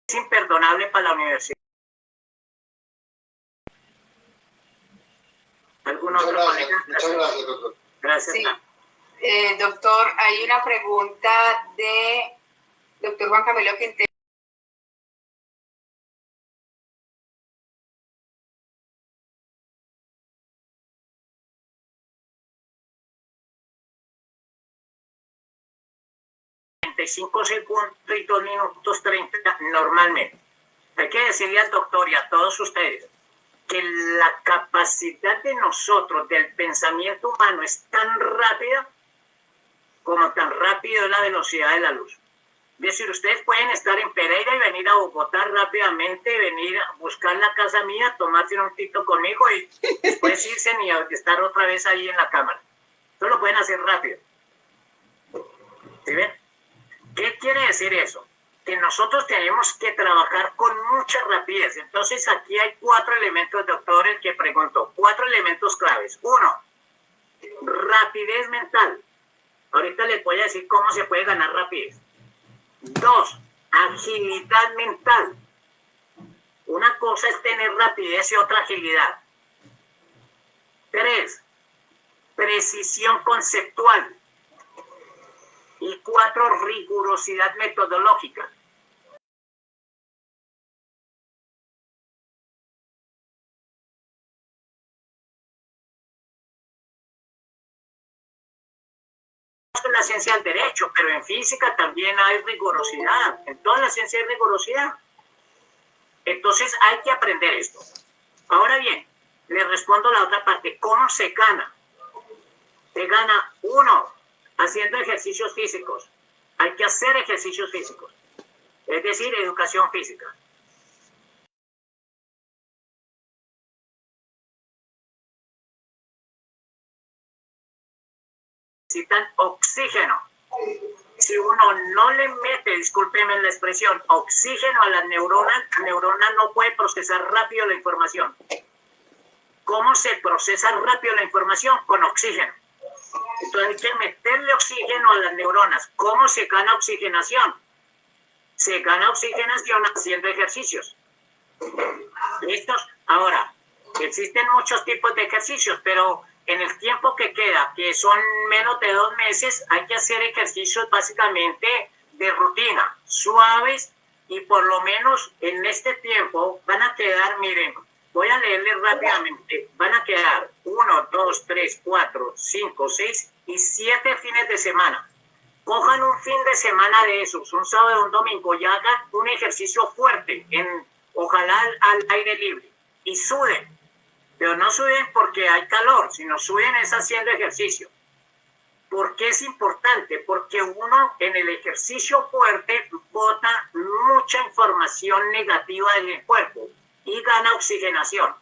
es imperdonable para la universidad. ¿Algún otro colega? Muchas gracias, doctor. Gracias. Sí. Doctor, hay una pregunta de doctor Juan Camilo Quintero. Segundos y 2 minutos 30 normalmente. Hay que decirle al doctor y a todos ustedes que la capacidad de nosotros, del pensamiento humano, es tan rápida como tan rápido es la velocidad de la luz. Es decir, ustedes pueden estar en Pereira y venir a Bogotá rápidamente, venir a buscar la casa mía, tomarse un tito conmigo y después irse y estar otra vez ahí en la cámara. Eso lo pueden hacer rápido. ¿Sí ven? ¿Qué quiere decir eso? Que nosotros tenemos que trabajar con mucha rapidez. Entonces aquí hay 4 elementos, doctor, el que preguntó. 4 elementos claves. 1, rapidez mental. Ahorita les voy a decir cómo se puede ganar rapidez. 2, agilidad mental. Una cosa es tener rapidez y otra agilidad. 3, precisión conceptual. Y 4, rigurosidad metodológica. En la ciencia del derecho, pero en física también hay rigurosidad. En toda la ciencia hay rigurosidad. Entonces hay que aprender esto. Ahora bien, le respondo la otra parte. ¿Cómo se gana? Se gana, 1, haciendo ejercicios físicos. Hay que hacer ejercicios físicos. Es decir, educación física. Necesitan oxígeno. Si uno no le mete, discúlpeme la expresión, oxígeno a la neurona no puede procesar rápido la información. ¿Cómo se procesa rápido la información? Con oxígeno. Entonces hay que meterle oxígeno a las neuronas. ¿Cómo se gana oxigenación? Se gana oxigenación haciendo ejercicios. ¿Listos? Ahora, existen muchos tipos de ejercicios, pero en el tiempo que queda, que son menos de 2 meses, hay que hacer ejercicios básicamente de rutina, suaves, y por lo menos en este tiempo van a quedar, miren, voy a leerles rápidamente, van a quedar 1, 2, 3, 4, 5, 6 y 7 fines de semana. Cojan un fin de semana de esos, un sábado o un domingo, y hagan un ejercicio fuerte, ojalá al aire libre, y suden. Pero no suden porque hay calor, sino suden es haciendo ejercicio. ¿Por qué es importante? Porque uno en el ejercicio fuerte bota mucha información negativa del cuerpo y gana oxigenación.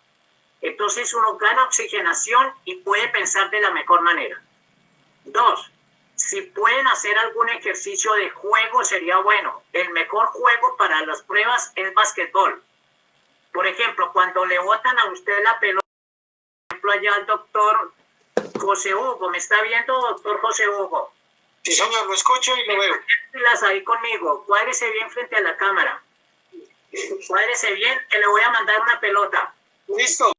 Entonces uno gana oxigenación y puede pensar de la mejor manera. 2, si pueden hacer algún ejercicio de juego sería bueno. El mejor juego para las pruebas es básquetbol. Por ejemplo, cuando le botan a usted la pelota, allá al doctor José Hugo, ¿me está viendo, doctor José Hugo? Sí, señor, lo escucho y lo veo. Las ahí conmigo, cuádrese bien frente a la cámara. Cuádrese bien, que le voy a mandar una pelota. Listo.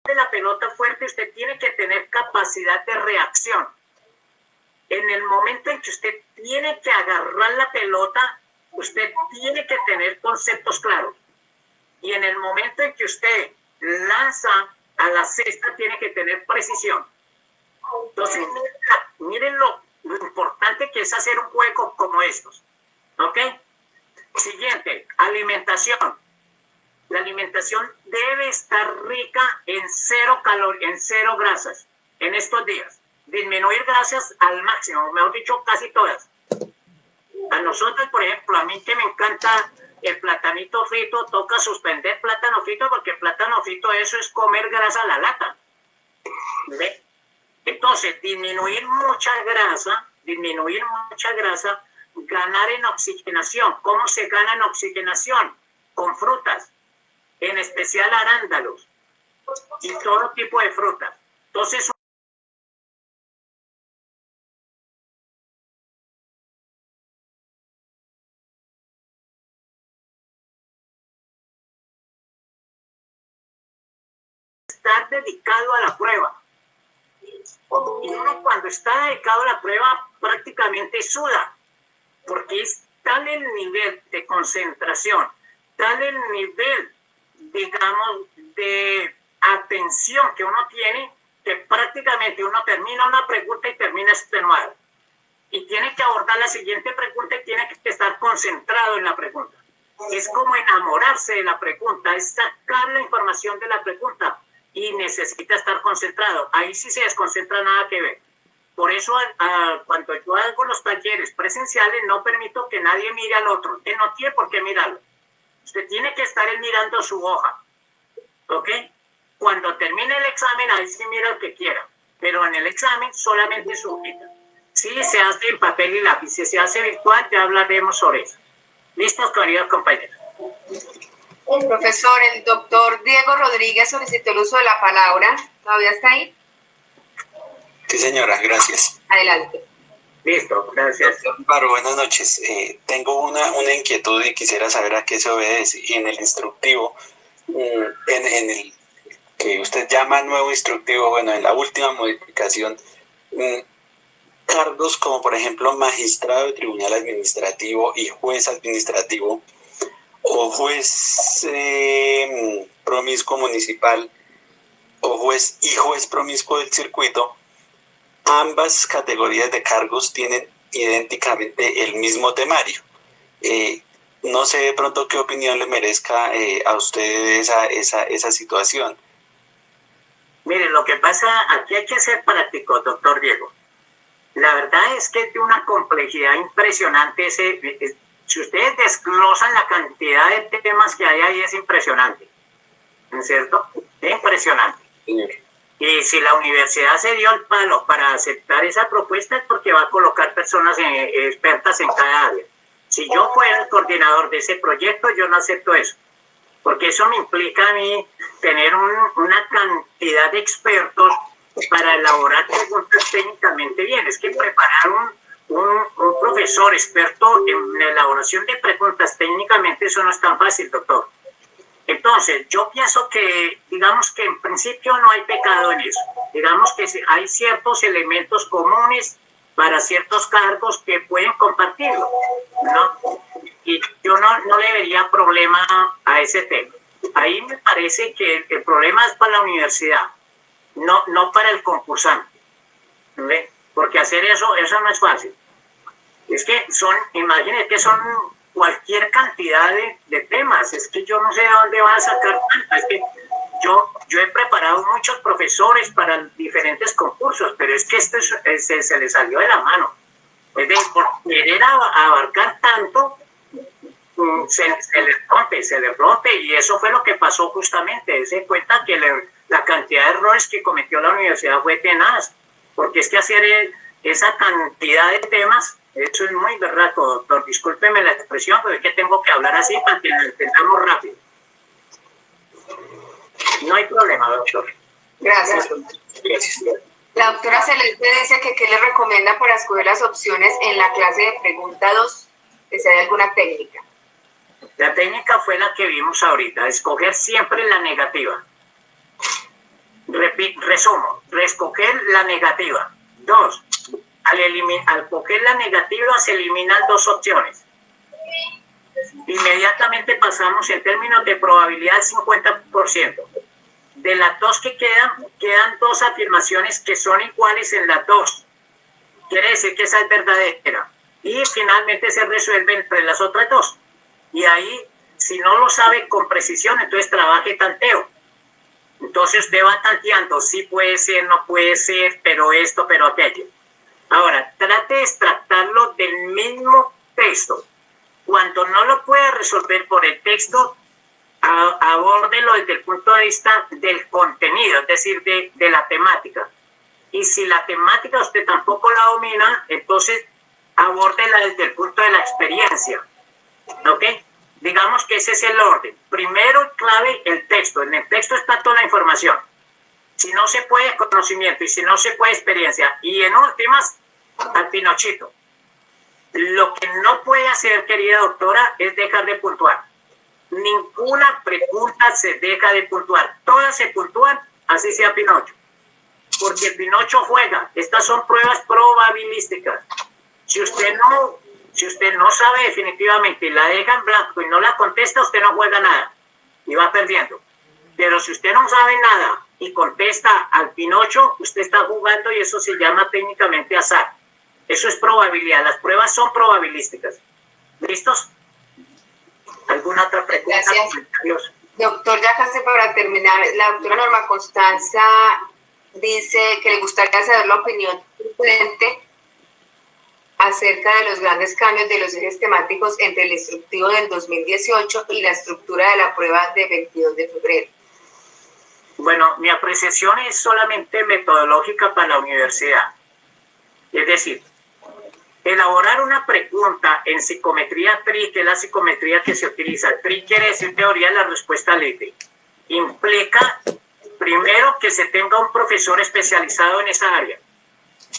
De la pelota fuerte, usted tiene que tener capacidad de reacción. En el momento en que usted tiene que agarrar la pelota, usted tiene que tener conceptos claros. Y en el momento en que usted lanza a la cesta, tiene que tener precisión. Entonces, miren lo importante que es hacer un juego como estos. ¿Ok? Siguiente, alimentación. La alimentación debe estar rica en 0 calorías, en 0 grasas en estos días. Disminuir grasas al máximo, mejor dicho, casi todas. A nosotros, por ejemplo, a mí que me encanta el platanito frito, toca suspender plátano frito porque plátano frito eso es comer grasa a la lata. ¿Ve? Entonces, disminuir mucha grasa, ganar en oxigenación. ¿Cómo se gana en oxigenación? Con frutas, en especial arándanos y todo tipo de frutas. Entonces, estar dedicado a la prueba. Y uno cuando está dedicado a la prueba prácticamente suda, porque es tal el nivel de concentración, tal el nivel, digamos, de atención que uno tiene, que prácticamente uno termina una pregunta y termina extenuado. Y tiene que abordar la siguiente pregunta y tiene que estar concentrado en la pregunta. Es como enamorarse de la pregunta, es sacar la información de la pregunta y necesita estar concentrado. Ahí sí se desconcentra, nada que ver. Por eso cuando yo hago los talleres presenciales no permito que nadie mire al otro. Usted no tiene por qué mirarlo. Usted tiene que estar mirando su hoja. ¿Ok? Cuando termine el examen, ahí sí mira el que quiera. pero en el examen solamente su hojita. Si se hace en papel y lápiz, si se hace virtual, ya hablaremos sobre eso. ¿Listos, queridos compañeros? Profesor, el doctor Diego Rodríguez solicitó el uso de la palabra. ¿Todavía está ahí? Sí, señora, gracias. Adelante. Listo, gracias. Doctor Amparo, buenas noches. Tengo una inquietud y quisiera saber a qué se obedece. En el instructivo, en el que usted llama nuevo instructivo, bueno, en la última modificación, cargos como por ejemplo magistrado de tribunal administrativo y juez administrativo o juez promiscuo municipal o juez promiscuo del circuito, ambas categorías de cargos tienen idénticamente el mismo temario. No sé de pronto qué opinión le merezca a usted esa situación. Mire, lo que pasa, aquí hay que ser práctico, doctor Diego. La verdad es que es de una complejidad impresionante. Si ustedes desglosan la cantidad de temas que hay ahí, es impresionante. ¿No es cierto? Es impresionante. Señor. Y si la universidad se dio el palo para aceptar esa propuesta es porque va a colocar personas expertas en cada área. Si yo fuera el coordinador de ese proyecto, yo no acepto eso. Porque eso me implica a mí tener una cantidad de expertos para elaborar preguntas técnicamente bien. Es que preparar un profesor experto en la elaboración de preguntas técnicamente, eso no es tan fácil, doctor. Entonces, yo pienso que, digamos que en principio no hay pecado en eso. Digamos que hay ciertos elementos comunes para ciertos cargos que pueden compartirlo, ¿no? Y yo no le vería problema a ese tema. Ahí me parece que el problema es para la universidad, no para el concursante, ¿ve? Porque hacer eso no es fácil. Es que imagínense que son cualquier cantidad de temas. Es que yo no sé de dónde van a sacar tanto. Es que yo he preparado muchos profesores para diferentes concursos, pero es que esto se le salió de la mano. Es decir, por querer abarcar tanto, se le rompe, y eso fue lo que pasó justamente. Dese cuenta que la cantidad de errores que cometió la universidad fue tenaz, porque es que hacer esa cantidad de temas, eso es muy berraco, doctor. Discúlpeme la expresión, pero es que tengo que hablar así para que lo entendamos rápido. No hay problema, doctor. Gracias. Gracias. La doctora Celeste dice que ¿qué le recomienda para escoger las opciones en la clase de pregunta 2? Que si hay alguna técnica. La técnica fue la que vimos ahorita, escoger siempre la negativa. Resumo, escoger la negativa. 2. Al coger la negativa se eliminan 2 opciones. Inmediatamente pasamos en términos de probabilidad 50%. De las 2 que quedan 2 afirmaciones que son iguales en las 2. Quiere decir que esa es verdadera. Y finalmente se resuelve entre las otras 2. Y ahí, si no lo sabe con precisión, entonces trabaje tanteo. Entonces usted va tanteando, sí puede ser, no puede ser, pero esto, pero aquello. Ahora, trate de extractarlo del mismo texto. Cuando no lo pueda resolver por el texto, abórdelo desde el punto de vista del contenido, es decir, de la temática. Y si la temática usted tampoco la domina, entonces abórdela desde el punto de la experiencia. ¿Ok? Digamos que ese es el orden. Primero, clave, el texto. En el texto está toda la información. Si no se puede, conocimiento. Y si no se puede, experiencia. Y en últimas, al pinochito. Lo que no puede hacer, querida doctora, es dejar de puntuar. Ninguna pregunta se deja de puntuar. Todas se puntúan, así sea Pinocho. Porque Pinocho juega. Estas son pruebas probabilísticas. Si usted no sabe definitivamente y la deja en blanco y no la contesta, usted no juega nada y va perdiendo. Pero si usted no sabe nada y contesta al Pinocho, usted está jugando y eso se llama técnicamente azar. Eso es probabilidad. Las pruebas son probabilísticas. ¿Listos? ¿Alguna otra pregunta? Gracias. Doctor, ya casi para terminar, la doctora Norma Constanza dice que le gustaría saber la opinión frente acerca de los grandes cambios de los ejes temáticos entre el instructivo del 2018 y la estructura de la prueba de 22 de febrero. Bueno, mi apreciación es solamente metodológica para la universidad. Es decir, elaborar una pregunta en psicometría TRI, que es la psicometría que se utiliza. TRI quiere decir teoría de la respuesta libre. Implica, primero, que se tenga un profesor especializado en esa área,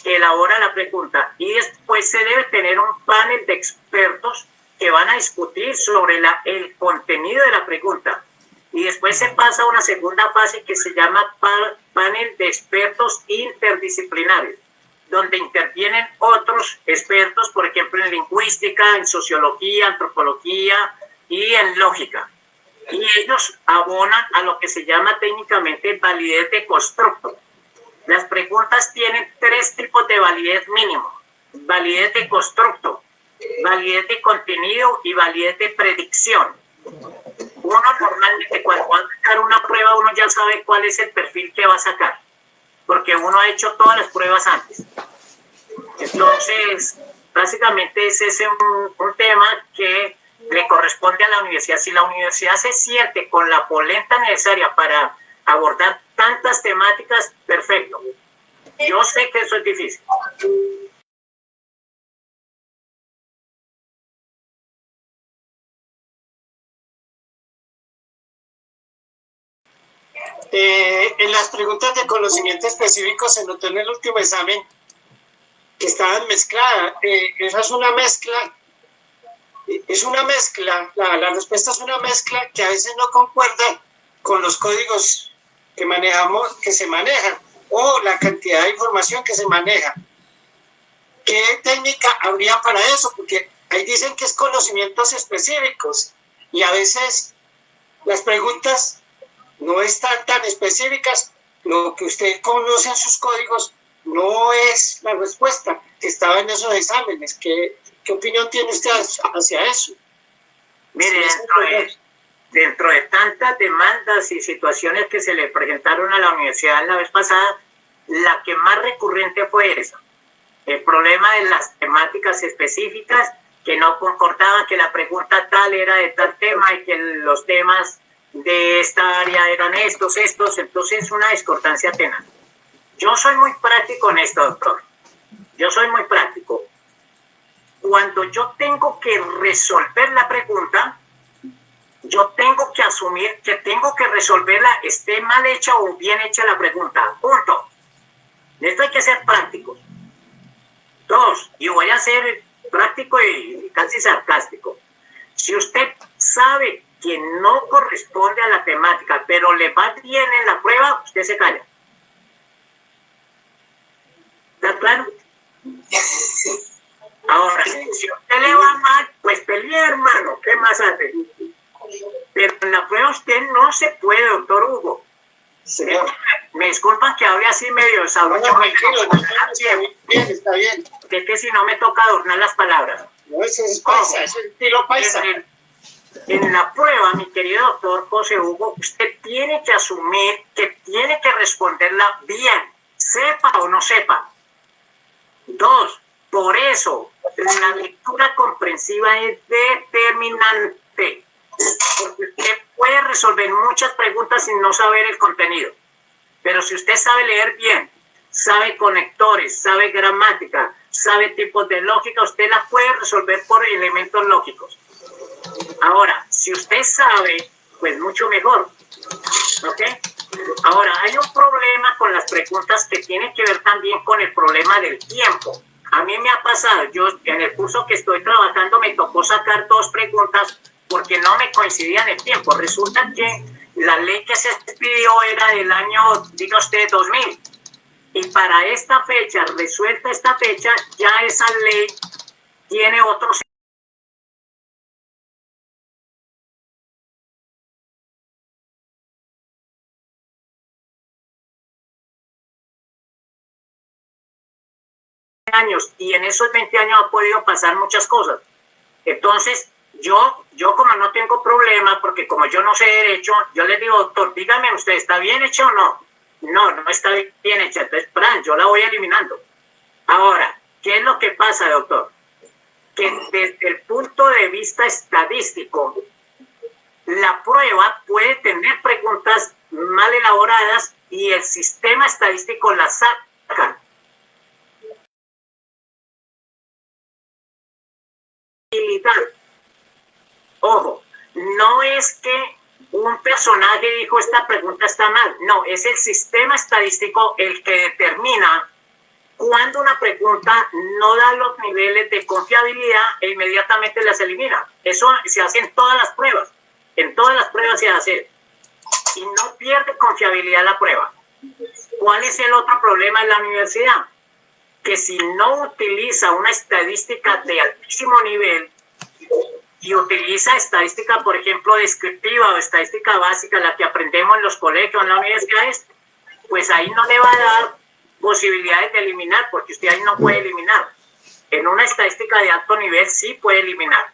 que elabora la pregunta, y después se debe tener un panel de expertos que van a discutir sobre el contenido de la pregunta. Y después se pasa a una segunda fase que se llama panel de expertos interdisciplinarios, donde intervienen otros expertos, por ejemplo, en lingüística, en sociología, antropología y en lógica. Y ellos abonan a lo que se llama técnicamente validez de constructo. Las preguntas tienen 3 tipos de validez mínimo: validez de constructo, validez de contenido y validez de predicción. Uno normalmente cuando va a sacar una prueba, uno ya sabe cuál es el perfil que va a sacar, porque uno ha hecho todas las pruebas antes. Entonces, básicamente ese es un tema que le corresponde a la universidad. Si la universidad se siente con la polenta necesaria para abordar tantas temáticas, perfecto. Yo sé que eso es difícil. En las preguntas de conocimiento específico se notó en el último examen que estaban mezcladas. Esa es una mezcla, la respuesta es una mezcla que a veces no concuerda con los códigos que manejamos, que se manejan, o la cantidad de información que se maneja. ¿Qué técnica habría para eso? Porque ahí dicen que es conocimientos específicos y a veces las preguntas no están tan específicas. Lo que usted conoce en sus códigos no es la respuesta que estaba en esos exámenes. ¿Qué opinión tiene usted hacia eso? Mire, dentro de tantas demandas y situaciones que se le presentaron a la universidad la vez pasada, la que más recurrente fue esa. El problema de las temáticas específicas que no concordaban, que la pregunta tal era de tal tema y que los temas de esta área eran estos, entonces una discordancia tenaz. Yo soy muy práctico en esto, doctor. Yo soy muy práctico. Cuando yo tengo que resolver la pregunta, yo tengo que asumir que tengo que resolverla, esté mal hecha o bien hecha la pregunta. Punto. Esto hay que ser práctico. 2, y voy a ser práctico y casi sarcástico. Si usted sabe que no corresponde a la temática, pero le va bien en la prueba, usted se calla. ¿Está claro? Ahora, si a usted le va mal, pues pelee, hermano. ¿Qué más hace? Pero en la prueba usted no se puede, doctor Hugo. Señor. Me disculpan que hable así medio sabroso. No, tranquilo, está bien. Es que si no me toca adornar las palabras. No, eso es paisa, es estilo paisa. En la prueba, mi querido doctor José Hugo, usted tiene que asumir que tiene que responderla bien, sepa o no sepa. 2, por eso la lectura comprensiva es determinante. Porque usted puede resolver muchas preguntas sin no saber el contenido. Pero si usted sabe leer bien, sabe conectores, sabe gramática, sabe tipos de lógica, usted la puede resolver por elementos lógicos. Ahora, si usted sabe, pues mucho mejor. ¿Ok? Ahora, hay un problema con las preguntas que tiene que ver también con el problema del tiempo. A mí me ha pasado, yo en el curso que estoy trabajando me tocó sacar 2 preguntas porque no me coincidían el tiempo. Resulta que la ley que se pidió era del año, diga usted, 2000. Y para esta fecha, resuelta esta fecha, ya esa ley tiene otros años, y en esos 20 años ha podido pasar muchas cosas. Entonces, yo como no tengo problema, porque como yo no sé derecho, yo le digo, doctor, dígame usted, ¿está bien hecho o no? No está bien hecha. Entonces, yo la voy eliminando. Ahora, ¿qué es lo que pasa, doctor? Que desde el punto de vista estadístico, la prueba puede tener preguntas mal elaboradas y el sistema estadístico las saca. Ojo, no es que un personaje dijo esta pregunta está mal, no, es el sistema estadístico el que determina cuando una pregunta no da los niveles de confiabilidad e inmediatamente las elimina. Eso se hace en todas las pruebas se hace y no pierde confiabilidad la prueba. ¿Cuál es el otro problema en la universidad? Que si no utiliza una estadística de altísimo nivel y utiliza estadística, por ejemplo, descriptiva o estadística básica, la que aprendemos en los colegios, en las universidades, pues ahí no le va a dar posibilidades de eliminar, porque usted ahí no puede eliminar. En una estadística de alto nivel sí puede eliminar.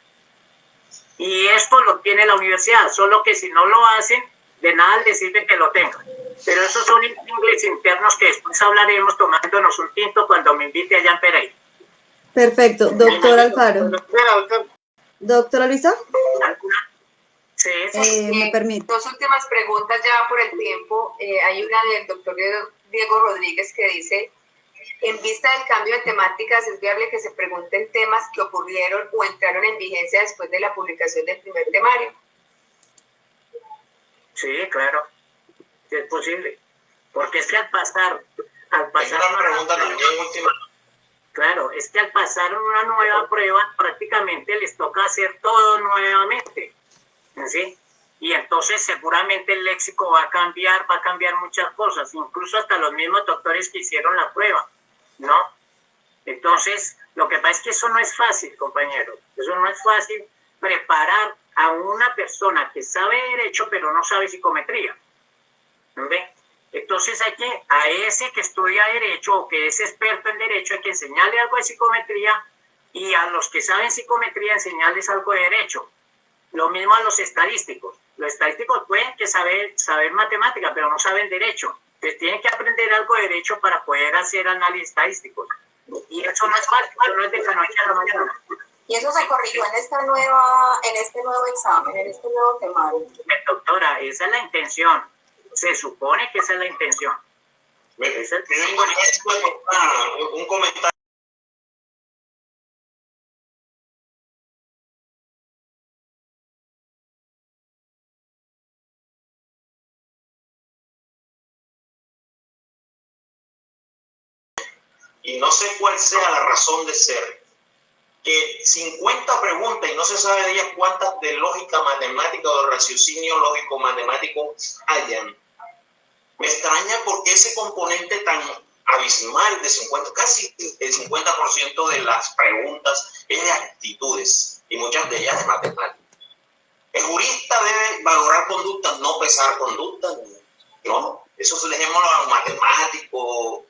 Y esto lo tiene la universidad, solo que si no lo hacen, de nada les sirve que lo tengan. Pero esos son inglés internos que después hablaremos tomándonos un tinto cuando me invite allá en Pereira. Perfecto, doctor Alfaro. Doctora Luisa. Sí, me permite. Dos últimas preguntas ya por el tiempo. Hay una del doctor Diego Rodríguez que dice: en vista del cambio de temáticas, ¿es viable que se pregunten temas que ocurrieron o entraron en vigencia después de la publicación del primer temario? Sí, claro, sí es posible. Porque es que al pasar una pregunta también última. Claro, es que al pasar una nueva prueba, prácticamente les toca hacer todo nuevamente, ¿sí? Y entonces seguramente el léxico va a cambiar muchas cosas, incluso hasta los mismos doctores que hicieron la prueba, ¿no? Entonces, lo que pasa es que eso no es fácil, compañero. Eso no es fácil preparar a una persona que sabe derecho, pero no sabe psicometría. ¿Ve? Entonces a ese que estudia derecho o que es experto en derecho hay que enseñarle algo de psicometría, y a los que saben psicometría enseñarles algo de derecho. Lo mismo a los estadísticos. Los estadísticos pueden que saber matemática, pero no saben derecho. Entonces tienen que aprender algo de derecho para poder hacer análisis estadísticos. Y eso no es fácil, eso no es de la noche a la mañana. Y eso se corrigió en este nuevo examen, en este nuevo temario. Doctora, esa es la intención. Se supone que esa es la intención. Un comentario. Y no sé cuál sea la razón de ser, que 50 preguntas y no se sabe de ellas cuántas de lógica matemática o de raciocinio lógico matemático hayan. Me extraña porque ese componente tan abismal de 50, casi el 50% de las preguntas es de actitudes y muchas de ellas de matemáticas. El jurista debe valorar conductas, no pesar conductas, ¿no? Eso dejémoslo a los matemáticos.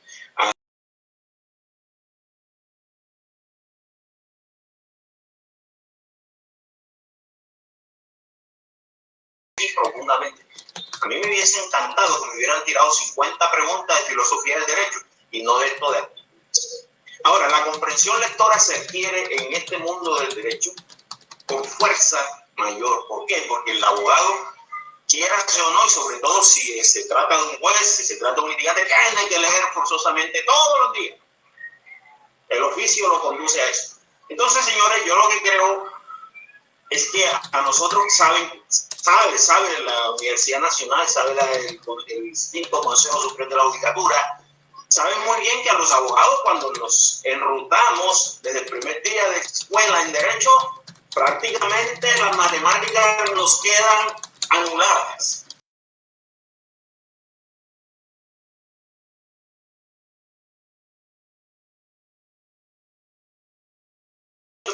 Profundamente. A mí me hubiese encantado que me hubieran tirado 50 preguntas de filosofía del derecho y no de esto de aquí. Ahora, la comprensión lectora se adquiere en este mundo del derecho con fuerza mayor. ¿Por qué? Porque el abogado, quiera o no, y sobre todo si se trata de un juez, si se trata de un litigante, tiene que leer forzosamente todos los días. El oficio lo conduce a eso. Entonces, señores, yo lo que creo es que a nosotros sabe la Universidad Nacional, sabe el distinto Consejo Superior de la Judicatura, saben muy bien que a los abogados, cuando nos enrutamos desde el primer día de escuela en derecho, prácticamente las matemáticas nos quedan anuladas.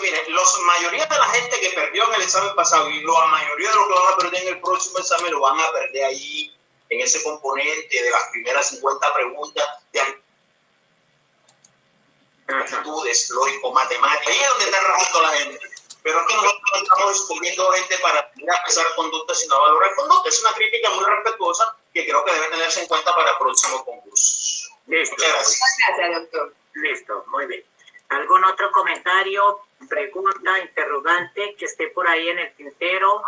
Mire, la mayoría de la gente que perdió en el examen pasado y la mayoría de los que van a perder en el próximo examen lo van a perder ahí en ese componente de las primeras 50 preguntas de actitudes lógico-matemáticas. Ahí es donde está rajando la gente. Pero es que nosotros no estamos escogiendo gente para pesar conductas, sino valorar conductas. Es una crítica muy respetuosa que creo que debe tenerse en cuenta para próximos concursos. Listo. Muchas gracias, doctor. Listo, muy bien. ¿Algún otro comentario, pregunta, interrogante que esté por ahí en el tintero?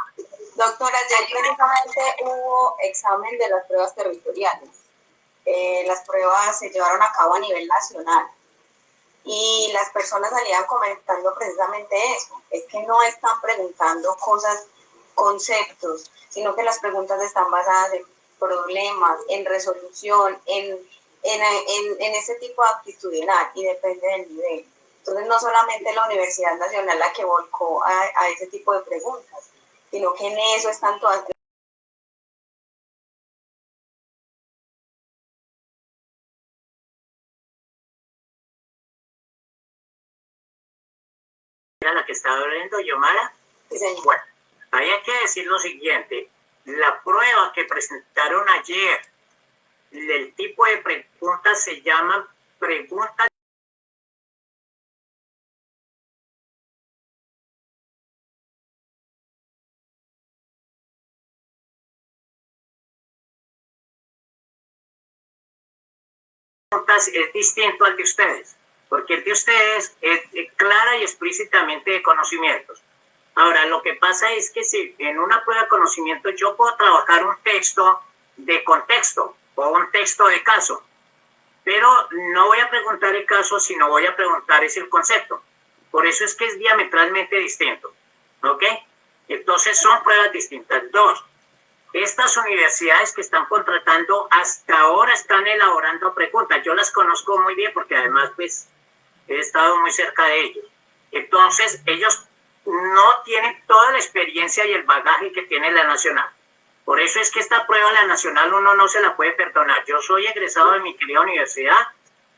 Doctora, ayer precisamente hubo examen de las pruebas territoriales. Las pruebas se llevaron a cabo a nivel nacional y las personas salían comentando precisamente eso, es que no están preguntando cosas, conceptos, sino que las preguntas están basadas en problemas, en resolución, en ese tipo de aptitudinal y depende del nivel. Entonces no solamente la Universidad Nacional la que volcó a ese tipo de preguntas, sino que en eso están todas. ¿Era la que estaba hablando, Yomara? Sí, señor. Bueno, hay que decir lo siguiente, la prueba que presentaron ayer, el tipo de preguntas se llaman preguntas es distinto al de ustedes, porque el de ustedes es clara y explícitamente de conocimientos. Ahora, lo que pasa es que si en una prueba de conocimiento yo puedo trabajar un texto de contexto o un texto de caso, pero no voy a preguntar el caso, sino voy a preguntar es el concepto. Por eso es que es diametralmente distinto, ¿ok? Entonces son pruebas distintas. Dos, estas universidades que están contratando hasta ahora están elaborando preguntas. Yo las conozco muy bien porque además pues he estado muy cerca de ellos. Entonces ellos no tienen toda la experiencia y el bagaje que tiene la nacional. Por eso es que esta prueba, la nacional, uno no se la puede perdonar. Yo soy egresado de mi querida universidad,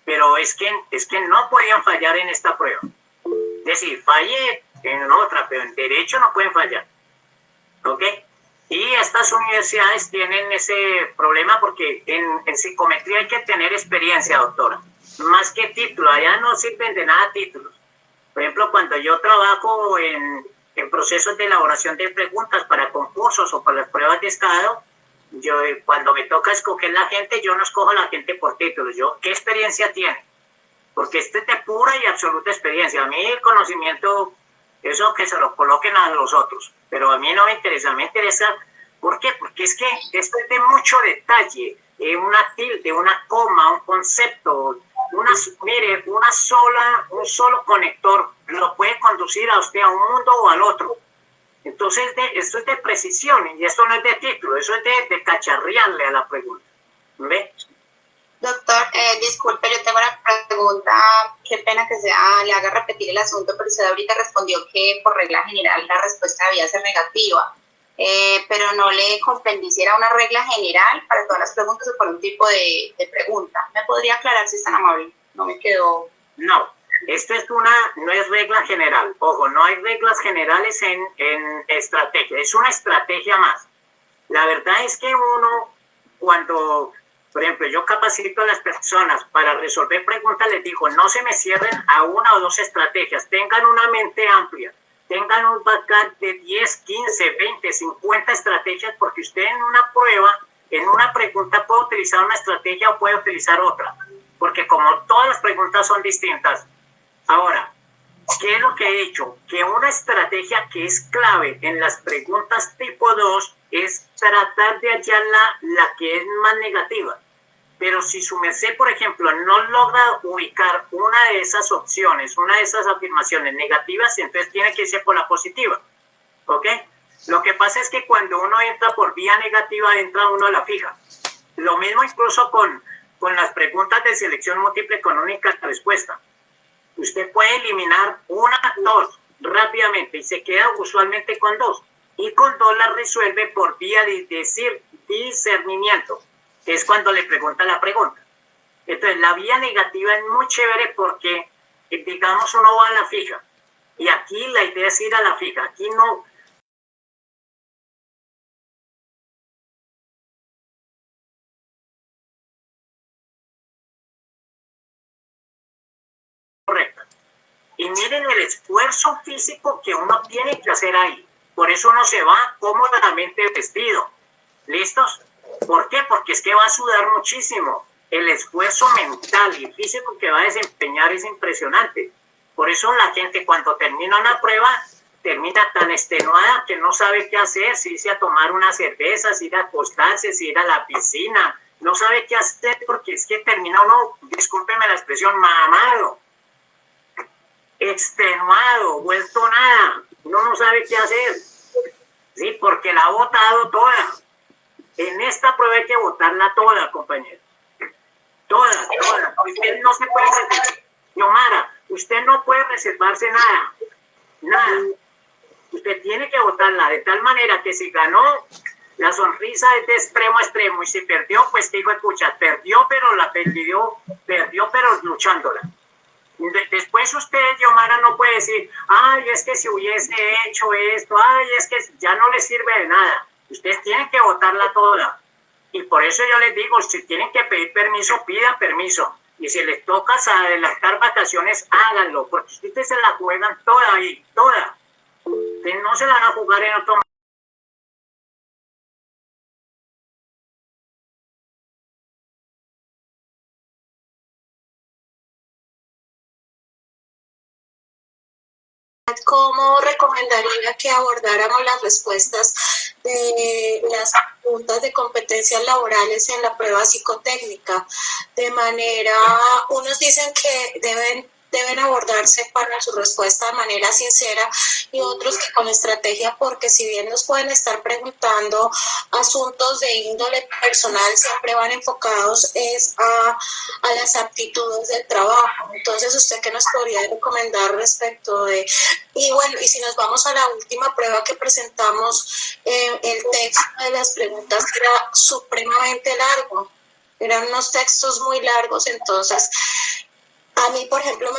pero es que no podían fallar en esta prueba. Es decir, falle en otra, pero en derecho no pueden fallar. ¿Ok? Y estas universidades tienen ese problema porque en psicometría hay que tener experiencia, doctora. Más que título, allá no sirven de nada títulos. Por ejemplo, cuando yo trabajo en procesos de elaboración de preguntas para concursos o para las pruebas de estado, yo cuando me toca escoger la gente, yo no escojo a la gente por títulos. Yo, ¿qué experiencia tiene? Porque este es de pura y absoluta experiencia. A mí el conocimiento, eso que se lo coloquen a los otros, pero a mí no me interesa. ¿Por qué? Porque es que esto es de mucho detalle, una tilde, una coma, un concepto, mire, un solo conector lo puede conducir a usted a un mundo o al otro. Entonces, esto es de precisión y esto no es de título, eso es de cacharrearle a la pregunta. ¿Ve? Doctor, disculpe, yo tengo una pregunta, qué pena que le haga repetir el asunto, pero usted ahorita respondió que por regla general la respuesta debía ser negativa, pero no le comprendí si era una regla general para todas las preguntas o por un tipo de pregunta. ¿Me podría aclarar si es tan amable? No me quedó. No, esto no es regla general. Ojo, no hay reglas generales en estrategia, es una estrategia más. La verdad es que uno, cuando... Por ejemplo, yo capacito a las personas para resolver preguntas, les digo, no se me cierren a una o dos estrategias, tengan una mente amplia, tengan un backup de 10, 15, 20, 50 estrategias, porque usted en una prueba, en una pregunta puede utilizar una estrategia o puede utilizar otra, porque como todas las preguntas son distintas. Ahora, ¿qué es lo que he hecho? Que una estrategia que es clave en las preguntas tipo 2 es tratar de hallar la que es más negativa. Pero si su merced, por ejemplo, no logra ubicar una de esas opciones, una de esas afirmaciones negativas, entonces tiene que irse por la positiva. ¿Ok? Lo que pasa es que cuando uno entra por vía negativa, entra uno a la fija. Lo mismo incluso con las preguntas de selección múltiple con única respuesta. Usted puede eliminar una, dos rápidamente y se queda usualmente con dos. Y con dos la resuelve por vía de discernimiento. Es cuando le pregunta la pregunta. Entonces, la vía negativa es muy chévere porque, digamos, uno va a la fija. Y aquí la idea es ir a la fija. Aquí no... Correcta. Y miren el esfuerzo físico que uno tiene que hacer ahí. Por eso uno se va cómodamente vestido. ¿Listos? ¿Por qué? Porque es que va a sudar muchísimo. El esfuerzo mental y físico que va a desempeñar es impresionante. Por eso la gente cuando termina una prueba termina tan extenuada que no sabe qué hacer, si irse a tomar una cerveza, si ir a acostarse, si ir a la piscina, no sabe qué hacer porque es que termina uno, discúlpeme la expresión, mamado, extenuado, vuelto nada, uno no sabe qué hacer, ¿sí? Porque la ha botado toda. En esta prueba hay que botarla toda, compañero. Toda. Usted no se puede reservar, Xiomara, usted no puede reservarse nada. Usted tiene que votarla de tal manera que si ganó, la sonrisa es de extremo a extremo, y si perdió, pues que hijo de pucha, perdió pero luchándola. Después usted, Xiomara, no puede decir, ay, es que si hubiese hecho esto, ay, es que ya no le sirve de nada. Ustedes tienen que votarla toda. Y por eso yo les digo, si tienen que pedir permiso, pidan permiso. Y si les toca adelantar vacaciones, háganlo, porque ustedes se la juegan toda ahí, toda. Ustedes no se la van a jugar en otro. ¿Cómo recomendaría que abordáramos las respuestas de las preguntas de competencias laborales en la prueba psicotécnica? De manera, unos dicen que deben abordarse para su respuesta de manera sincera y otros que con estrategia, porque si bien nos pueden estar preguntando asuntos de índole personal, siempre van enfocados a las aptitudes del trabajo. Entonces, ¿usted qué nos podría recomendar respecto de...? Y bueno, y si nos vamos a la última prueba que presentamos, el texto de las preguntas era supremamente largo, eran unos textos muy largos, entonces... A mí, por ejemplo,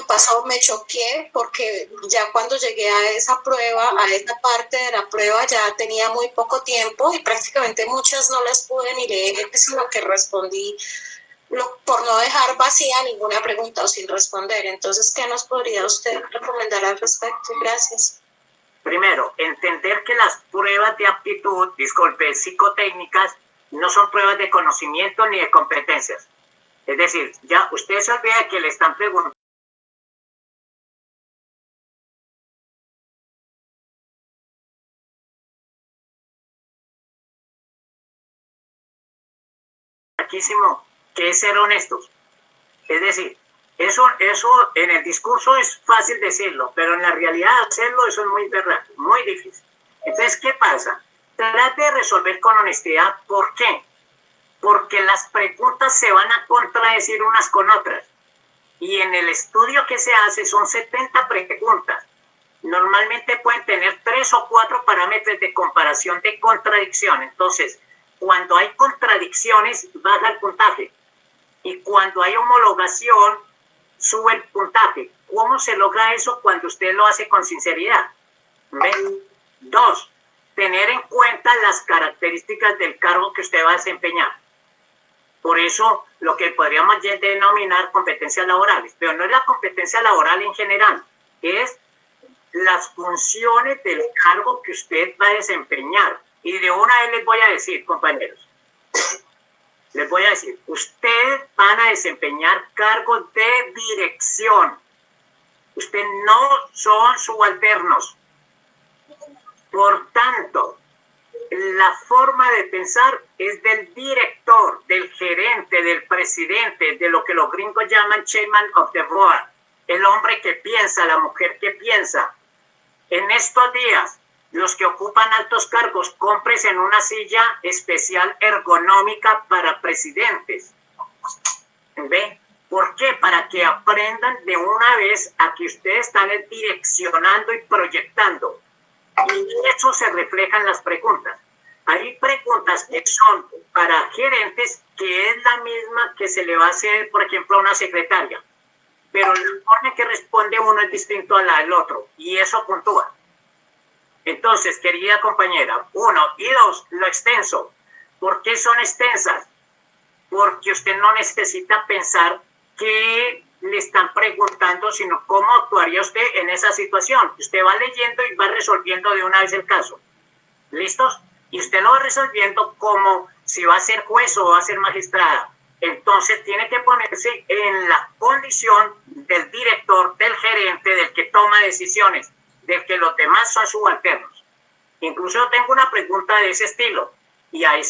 me choqué porque ya cuando llegué a esa prueba, a esa parte de la prueba, ya tenía muy poco tiempo y prácticamente muchas no las pude ni leer, sino que respondí por no dejar vacía ninguna pregunta o sin responder. Entonces, ¿qué nos podría usted recomendar al respecto? Gracias. Primero, entender que las pruebas de aptitud, psicotécnicas, no son pruebas de conocimiento ni de competencias. Es decir, ya usted se olvida que le están preguntando que es ser honestos. Es decir, eso en el discurso es fácil decirlo, pero en la realidad hacerlo eso es muy verdad, muy difícil. Entonces, ¿qué pasa? Trate de resolver con honestidad. ¿Por qué? Porque las preguntas se van a contradecir unas con otras. Y en el estudio que se hace son 70 preguntas. Normalmente pueden tener 3 o 4 parámetros de comparación de contradicción. Entonces, cuando hay contradicciones, baja el puntaje. Y cuando hay homologación, sube el puntaje. ¿Cómo se logra eso? Cuando usted lo hace con sinceridad. ¿Ven? 2, tener en cuenta las características del cargo que usted va a desempeñar. Por eso, lo que podríamos denominar competencias laborales, pero no es la competencia laboral en general, es las funciones del cargo que usted va a desempeñar. Y de una vez les voy a decir, compañeros, les voy a decir, ustedes van a desempeñar cargos de dirección. Ustedes no son subalternos. Por tanto, la forma de pensar es del director, del gerente, del presidente, de lo que los gringos llaman chairman of the board, el hombre que piensa, la mujer que piensa. En estos días, los que ocupan altos cargos, cómprense en una silla especial ergonómica para presidentes. ¿Ve? ¿Por qué? Para que aprendan de una vez a que ustedes están direccionando y proyectando. Y eso se refleja en las preguntas. Hay preguntas que son para gerentes, que es la misma que se le va a hacer, por ejemplo, a una secretaria. Pero la forma en que responde uno es distinto a la del otro. Y eso puntúa. Entonces, querida compañera, 1 y 2, lo extenso. ¿Por qué son extensas? Porque usted no necesita pensar qué le están preguntando, sino cómo actuaría usted en esa situación. Usted va leyendo y va resolviendo de una vez el caso. ¿Listos? Y usted lo va resolviendo como si va a ser juez o va a ser magistrada. Entonces tiene que ponerse en la condición del director, del gerente, del que toma decisiones, del que los demás son subalternos. Incluso yo tengo una pregunta de ese estilo y ahí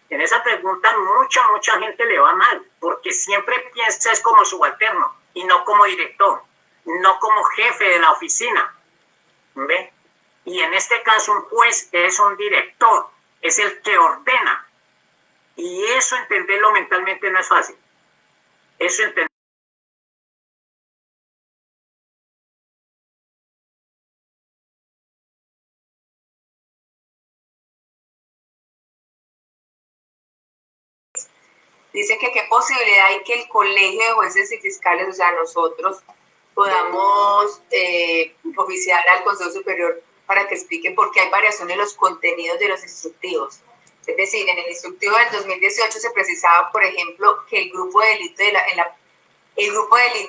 en esa pregunta mucha gente le va mal, porque siempre piensa es como subalterno y no como director, no como jefe de la oficina. ¿Ve? Y en este caso un juez es un director, es el que ordena. Y eso entenderlo mentalmente no es fácil. Eso entender. Dice que qué posibilidad hay que el colegio de jueces y fiscales, o sea, nosotros, podamos oficiar al Consejo Superior para que explique por qué hay variación en los contenidos de los instructivos. Es decir, en el instructivo del 2018 se precisaba, por ejemplo, que el grupo de delito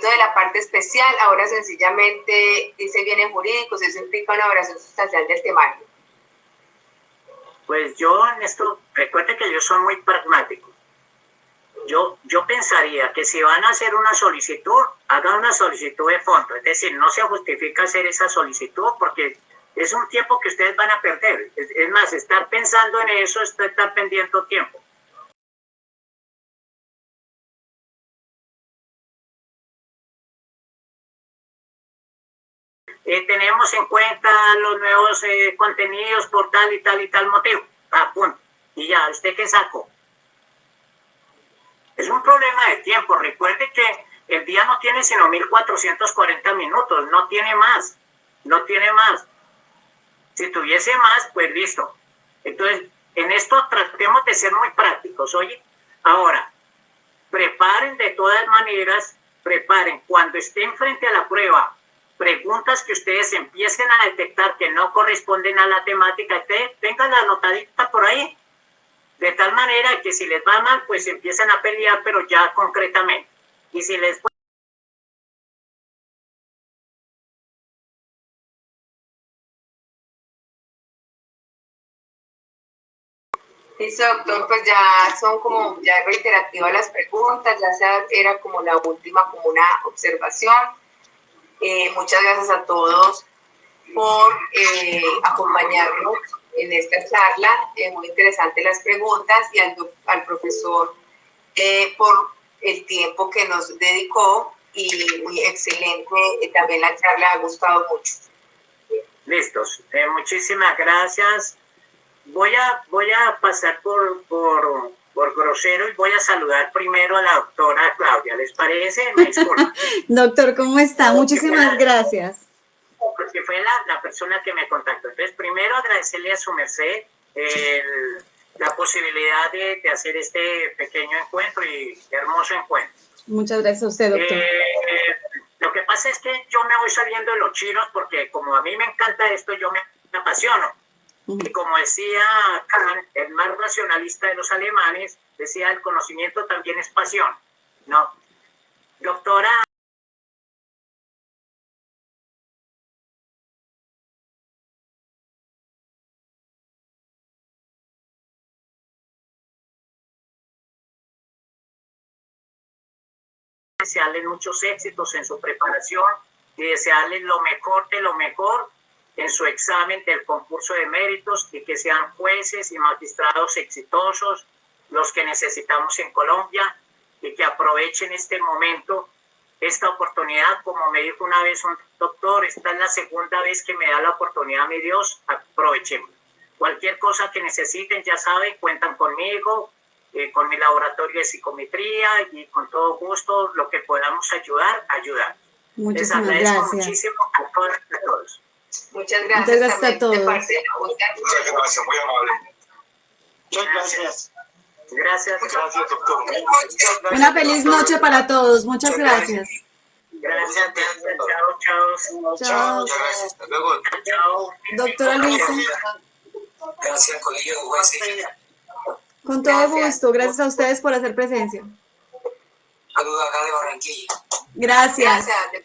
de la parte especial ahora sencillamente dice bienes jurídicos, eso implica una variación sustancial del temario. Pues yo en esto, recuerde que yo soy muy pragmático. Yo pensaría que si van a hacer una solicitud, hagan una solicitud de fondo, es decir, no se justifica hacer esa solicitud porque es un tiempo que ustedes van a perder. Es más, estar pensando en eso es estar perdiendo tiempo. Tenemos en cuenta los nuevos contenidos por tal y tal motivo. Punto. Y ya, ¿usted qué sacó? Es un problema de tiempo. Recuerde que el día no tiene sino 1440 minutos, no tiene más, no tiene más. Si tuviese más, pues listo. Entonces, en esto tratemos de ser muy prácticos, oye. Ahora, preparen de todas maneras, preparen cuando estén frente a la prueba, preguntas que ustedes empiecen a detectar que no corresponden a la temática, tengan la anotadita por ahí. De tal manera que si les va mal, pues empiezan a pelear, pero ya concretamente. Y si les Listo, doctor, pues ya son como ya reiterativas las preguntas, era como la última, como una observación. Muchas gracias a todos por acompañarnos en esta charla, muy interesantes las preguntas, y al profesor por el tiempo que nos dedicó, y muy excelente, también la charla ha gustado mucho. Listos, muchísimas gracias. Voy a pasar por grosero y voy a saludar primero a la doctora Claudia. ¿Les parece? Me disculpa. Doctor, ¿cómo está? Muchísimas gracias. Porque fue la persona que me contactó. Entonces, primero agradecerle a su merced la posibilidad de hacer este pequeño encuentro y hermoso encuentro. Muchas gracias a usted, doctor. Lo que pasa es que yo me voy saliendo de los chinos porque como a mí me encanta esto, yo me apasiono. Y como decía Kant, el más racionalista de los alemanes, decía, el conocimiento también es pasión, ¿no? Doctora. Desearles muchos éxitos en su preparación y desearles lo mejor de lo mejor en su examen del concurso de méritos, y que sean jueces y magistrados exitosos los que necesitamos en Colombia, y que aprovechen este momento, esta oportunidad. Como me dijo una vez un doctor, esta es la segunda vez que me da la oportunidad mi Dios, aprovechemos. Cualquier cosa que necesiten, ya saben, cuentan conmigo, con mi laboratorio de psicometría, y con todo gusto lo que podamos ayudar. Muchísimas Les agradezco gracias. muchísimo a todos. Muchas gracias a todos. Muchas gracias, muy amable. Muchas gracias. Gracias, doctor. Una feliz noche para todos. Muchas gracias. Gracias. Chao. Chao. Gracias, hasta luego. Chao. Doctora Luisa. Gracias, colegio de jueces. Con todo gusto. Gracias a ustedes por hacer presencia. Saludos acá de Barranquilla. Gracias. Gracias.